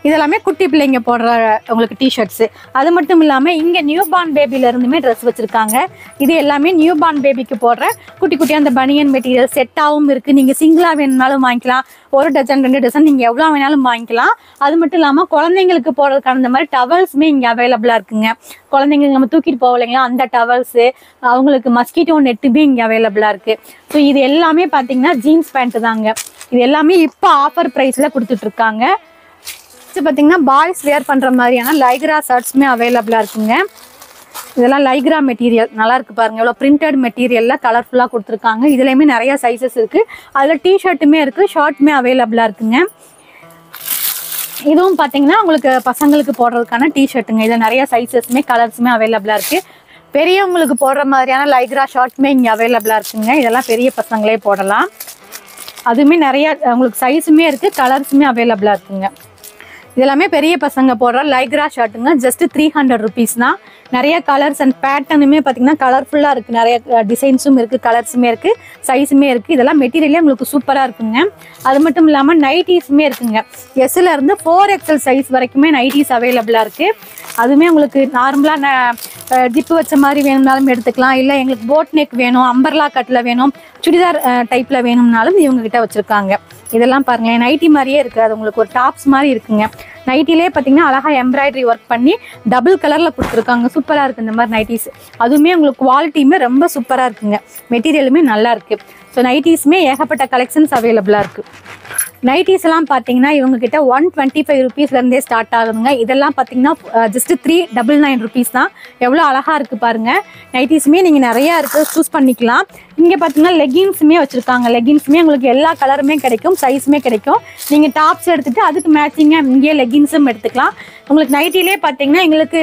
இதெல்லாமே குட்டி பிள்ளைங்க போடுற உங்களுக்கு டிஷர்ட்ஸு. அது மட்டும் இல்லாமல் இங்கே நியூ பார்ன் பேபிலேருந்துமே ட்ரெஸ் வச்சுருக்காங்க. இது எல்லாமே நியூ பார்ன் பேபிக்கு போடுற குட்டி குட்டியாக அந்த பனியன் மெட்டீரியல் செட்டாகவும் இருக்குது. நீங்கள் சிங்கிளாக வேணும்னாலும் வாங்கிக்கலாம். 1 dozen 2 dozen நீங்கள் எவ்வளோ வேணாலும் வாங்கிக்கலாம். அது மட்டும் இல்லாமல் குழந்தைங்களுக்கு போடுறதுக்கான இந்த மாதிரி டவல்ஸுமே இங்கே அவைலபிளாக இருக்குங்க. குழந்தைங்களுக்கு நம்ம தூக்கிட்டு போகலைங்களா அந்த டவல்ஸு, அவங்களுக்கு மஸ்கிட்டோ நெட்டுமே இங்கே அவைலபிளாக இருக்குது. ஸோ இது எல்லாமே பார்த்தீங்கன்னா ஜீன்ஸ் பேண்ட்டு தாங்க. இது எல்லாமே இப்போ ஆஃபர் ப்ரைஸில் கொடுத்துட்ருக்காங்க. பார்த்தீங்கன்னா பாய்ஸ் வேர் பண்ணுற மாதிரியான லைக்ரா ஷர்ட்ஸுமே அவைலபிளாக இருக்குங்க. இதெல்லாம் லைக்ரா மெட்டீரியல் நல்லா இருக்குது பாருங்கள். எவ்வளோ பிரிண்டட் மெட்டீரியலில் கலர்ஃபுல்லாக கொடுத்துருக்காங்க. இதுலேயுமே நிறைய சைஸஸ் இருக்குது. அதில் டிஷர்ட்டுமே இருக்குது, ஷர்ட்டுமே அவைலபிளாக இருக்குங்க. இதுவும் பார்த்தீங்கன்னா உங்களுக்கு பசங்களுக்கு போடுறதுக்கான டிஷர்ட்டுங்க. இதில் நிறைய சைஸஸுமே கலர்ஸுமே அவைலபிளாக இருக்குது. பெரியவங்களுக்கு போடுற மாதிரியான லைக்ரா ஷர்ட்டுமே இங்கே அவைலபிளாக இருக்குங்க. இதெல்லாம் பெரிய பசங்களே போடலாம். அதுவுமே நிறைய உங்களுக்கு சைஸுமே இருக்குது, கலர்ஸுமே அவைலபிளாக இருக்குங்க. இதெல்லாமே பெரிய பசங்க போடுற லைக்ரா ஷர்ட்டுங்க. ஜஸ்ட் 300 rupees தான். நிறைய கலர்ஸ் அண்ட் பேட்டர்னுமே பார்த்தீங்கன்னா கலர்ஃபுல்லாக இருக்குது. நிறைய டிசைன்ஸும் இருக்குது, கலர்ஸுமே இருக்குது, சைஸுமே இருக்குது. இதெல்லாம் மெட்டீரியலே உங்களுக்கு சூப்பராக இருக்குங்க. அது மட்டும் இல்லாமல் நைட்டிஸுமே இருக்குங்க. எஸ்லேருந்து 4XL சைஸ் வரைக்குமே நைட்டிஸ் அவைலபிளாக இருக்குது. அதுவுமே உங்களுக்கு நார்மலாக ஜிப்பு வச்ச மாதிரி வேணும்னாலும் எடுத்துக்கலாம். இல்லை எங்களுக்கு போட் நெக் வேணும், அம்பர்லா கட்டில் வேணும், சுடிதார் டைப்பில் வேணும்னாலும் இவங்ககிட்ட வச்சுருக்காங்க. இதெல்லாம் பாருங்களேன், நைட்டி மாதிரியே இருக்குது. அது உங்களுக்கு ஒரு டாப்ஸ் மாதிரி இருக்குங்க. நைட்டிலே பார்த்தீங்கன்னா அழகாக எம்ப்ராய்டரி ஒர்க் பண்ணி டபுள் கலரில் கொடுத்துருக்காங்க. சூப்பராக இருக்குது இந்த மாதிரி நைட்டிஸ். அதுவுமே உங்களுக்கு குவாலிட்டியுமே ரொம்ப சூப்பராக இருக்குங்க. மெட்டீரியலுமே நல்லா இருக்குது. ஸோ நைட்டிஸுமே ஏகப்பட்ட கலெக்ஷன்ஸ் அவைலபிளாக இருக்குது. நைட்டிஸ் எல்லாம் பார்த்தீங்கன்னா இவங்ககிட்ட 125 rupeesலேருந்தே ஸ்டார்ட் ஆகுதுங்க. இதெல்லாம் பார்த்தீங்கன்னா ஜஸ்ட் 399 rupees தான். எவ்வளோ அழகாக இருக்குது பாருங்கள். நைட்டிஸுமே நீங்கள் நிறையா இருக்குது, சூஸ் பண்ணிக்கலாம். இங்கே பார்த்தீங்கன்னா லெகின்ஸுமே வச்சுருக்காங்க. லெகின்ஸுமே உங்களுக்கு எல்லா கலருமே கிடைக்கும், சைஸுமே கிடைக்கும். நீங்கள் டாப்ஸ் எடுத்துகிட்டு அதுக்கு மேட்சிங்காக இங்கேயே லெகின்ஸும் எடுத்துக்கலாம். உங்களுக்கு நைட்டிலே பார்த்தீங்கன்னா எங்களுக்கு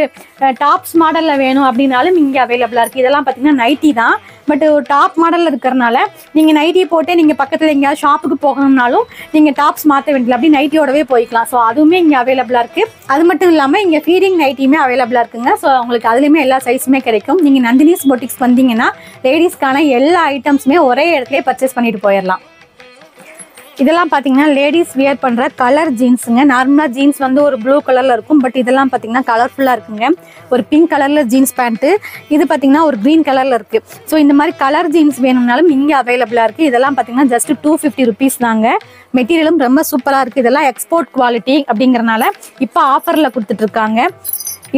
டாப்ஸ் மாடலில் வேணும் அப்படின்னாலும் இங்கே அவைலபிளாக இருக்குது. இதெல்லாம் பார்த்தீங்கன்னா நைட்டி தான், பட் ஒரு டாப் மாடலில் இருக்கிறனால நீங்கள் நைட்டி போட்டு நீங்கள் பக்கத்தில் எங்கேயாவது ஷாப்புக்கு போகணும்னாலும் நீங்கள் நீங்கள் டாப்ஸ் மாற்ற வேண்டியது அப்படி நைட்டியோடவே போய்க்கலாம். ஸோ அதுவுமே இங்கே அவைலபிளாக இருக்குது. அது மட்டும் இல்லாமல் இங்கே ஃபீடிங் நைட்டியுமே அவைலபிளாக இருக்குங்க. ஸோ உங்களுக்கு அதுலேயுமே எல்லா சைஸுமே கிடைக்கும். நீங்கள் நந்தினிஸ் பொட்டிக்ஸ் வந்தீங்கன்னா லேடிஸ்க்கான எல்லா ஐட்டம்ஸுமே ஒரே இடத்துலேயே பர்ச்சேஸ் பண்ணிட்டு போயிடலாம். இதெல்லாம் பார்த்தீங்கன்னா லேடிஸ் வியர் பண்ணுற கலர் ஜீன்ஸுங்க. நார்மலாக ஜீன்ஸ் வந்து ஒரு ப்ளூ கலரில் இருக்கும். பட் இதெல்லாம் பார்த்தீங்கன்னா கலர்ஃபுல்லாக இருக்குங்க. ஒரு பிங்க் கலரில் ஜீன்ஸ் பேண்ட்டு, இது பார்த்தீங்கன்னா ஒரு க்ரீன் கலரில் இருக்குது. ஸோ இந்த மாதிரி கலர் ஜீன்ஸ் வேணும்னாலும் இங்கே அவைலபிளாக இருக்குது. இதெல்லாம் பார்த்தீங்கன்னா ஜஸ்ட் 250 rupees தாங்க. மெட்டீரியலும் ரொம்ப சூப்பராக இருக்குது. இதெல்லாம் எக்ஸ்போர்ட் குவாலிட்டி அப்படிங்கிறனால இப்போ ஆஃபரில் கொடுத்துட்ருக்காங்க.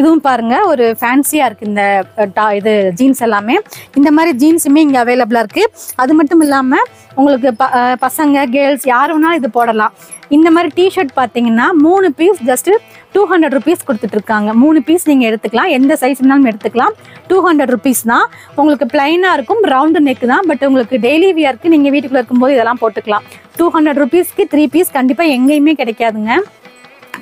இதுவும் பாருங்கள் ஒரு ஃபேன்சியாக இருக்குது இந்த இது ஜீன்ஸ் எல்லாமே. இந்த மாதிரி ஜீன்ஸுமே இங்கே அவைலபிளாக இருக்குது. அது மட்டும் இல்லாமல் உங்களுக்கு பசங்க கேர்ள்ஸ் யார் வேணாலும் இது போடலாம். இந்த மாதிரி டிஷர்ட் பார்த்தீங்கன்னா 3 பீஸ் ஜஸ்ட்டு 200 rupees கொடுத்துட்ருக்காங்க. 3 பீஸ் நீங்கள் எடுத்துக்கலாம். எந்த சைஸ் வேணாலும் எடுத்துக்கலாம். 200 rupees தான். உங்களுக்கு பிளைனாக இருக்கும், ரவுண்டு நெக் தான். பட் உங்களுக்கு டெய்லி வியர்க்கு நீங்கள் வீட்டுக்குள்ளே இருக்கும்போது இதெல்லாம் போட்டுக்கலாம். 200 rupeesக்கு 3 பீஸ் கண்டிப்பாக எங்கேயுமே கிடைக்காதுங்க.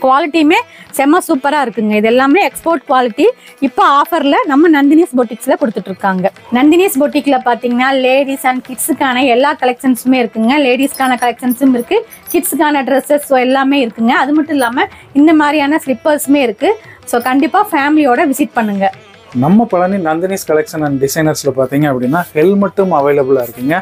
குவாலிட்டியுமே செம்ம சூப்பராக இருக்குங்க. இது எல்லாமே எக்ஸ்போர்ட் குவாலிட்டி. இப்போ ஆஃபரில் நம்ம நந்தினிஸ் பொட்டிக்ஸில் கொடுத்துட்ருக்காங்க. நந்தினிஸ் பொட்டிக்கில் பார்த்தீங்கன்னா லேடிஸ் அண்ட் கிட்ஸுக்கான எல்லா கலெக்ஷன்ஸுமே இருக்குங்க. லேடிஸ்க்கான கலெக்ஷன்ஸும் இருக்குது, கிட்ஸுக்கான ட்ரெஸ்ஸஸ் எல்லாமே இருக்குங்க. அது மட்டும் இல்லாமல் இந்த மாதிரியான ஸ்லிப்பர்ஸுமே இருக்குது. ஸோ கண்டிப்பாக ஃபேமிலியோட விசிட் பண்ணுங்கள். நம்ம பழனி நந்தினிஸ் கலெக்ஷன் அண்ட் டிசைனர்ஸில் பார்த்தீங்க அப்படின்னா ஹெல்மெட்டும் அவைலபிளாக இருக்குங்க.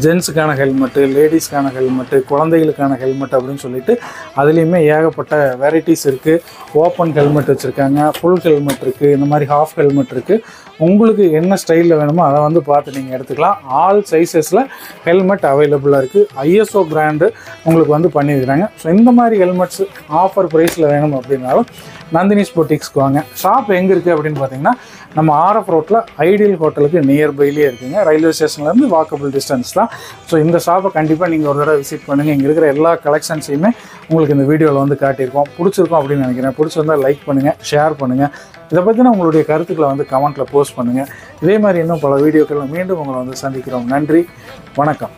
ஜென்ஸுக்கான ஹெல்மெட்டு, லேடிஸ்க்கான ஹெல்மெட்டு, குழந்தைகளுக்கான ஹெல்மெட் அப்படின்னு சொல்லிட்டு அதுலேயுமே ஏகப்பட்ட வெரைட்டிஸ் இருக்குது. ஓப்பன் ஹெல்மெட் வச்சுருக்காங்க, ஃபுல் ஹெல்மெட் இருக்குது, இந்த மாதிரி ஹாஃப் ஹெல்மெட் இருக்குது. உங்களுக்கு என்ன ஸ்டைலில் வேணுமோ அதை வந்து பார்த்து நீங்கள் எடுத்துக்கலாம். ஆல் சைஸஸில் ஹெல்மெட் அவைலபிளாக இருக்குது. ISO பிராண்டு உங்களுக்கு வந்து பண்ணியிருக்கிறாங்க. ஸோ இந்த மாதிரி ஹெல்மெட்ஸ் ஆஃபர் ப்ரைஸில் வேணும் அப்படின்னாலும் நந்தினிஸ் பொட்டிக்ஸ்க்கு வாங்க. ஷாப் எங்கே இருக்குது அப்படின்னு பார்த்தீங்கன்னா நம்ம RF ரோட்டில் ஐடியல் ஹோட்டலுக்கு நியர்பைலேயே இருக்குங்க. ரயில்வே ஸ்டேஷன்லேருந்து வாக்கபிள் டிஸ்டன்ஸ் தான். ஸோ இந்த ஷாப்பை கண்டிப்பாக நீங்கள் ஒரு தடவை விசிட் பண்ணுங்கள். இங்கே இருக்கிற எல்லா கலெக்ஷன்ஸையுமே உங்களுக்கு இந்த வீடியோவில் வந்து காட்டியிருக்கோம். பிடிச்சிருக்கோம் அப்படின்னு நினைக்கிறேன். பிடிச்சிருந்தால் லைக் பண்ணுங்கள், ஷேர் பண்ணுங்கள். இதை பற்றின உங்களுடைய கருத்துக்களை வந்து கமெண்ட்டில் போஸ்ட் பண்ணுங்கள். இதே மாதிரி இன்னும் பல வீடியோக்களில் மீண்டும் உங்களை வந்து சந்திக்கிறோம். நன்றி, வணக்கம்.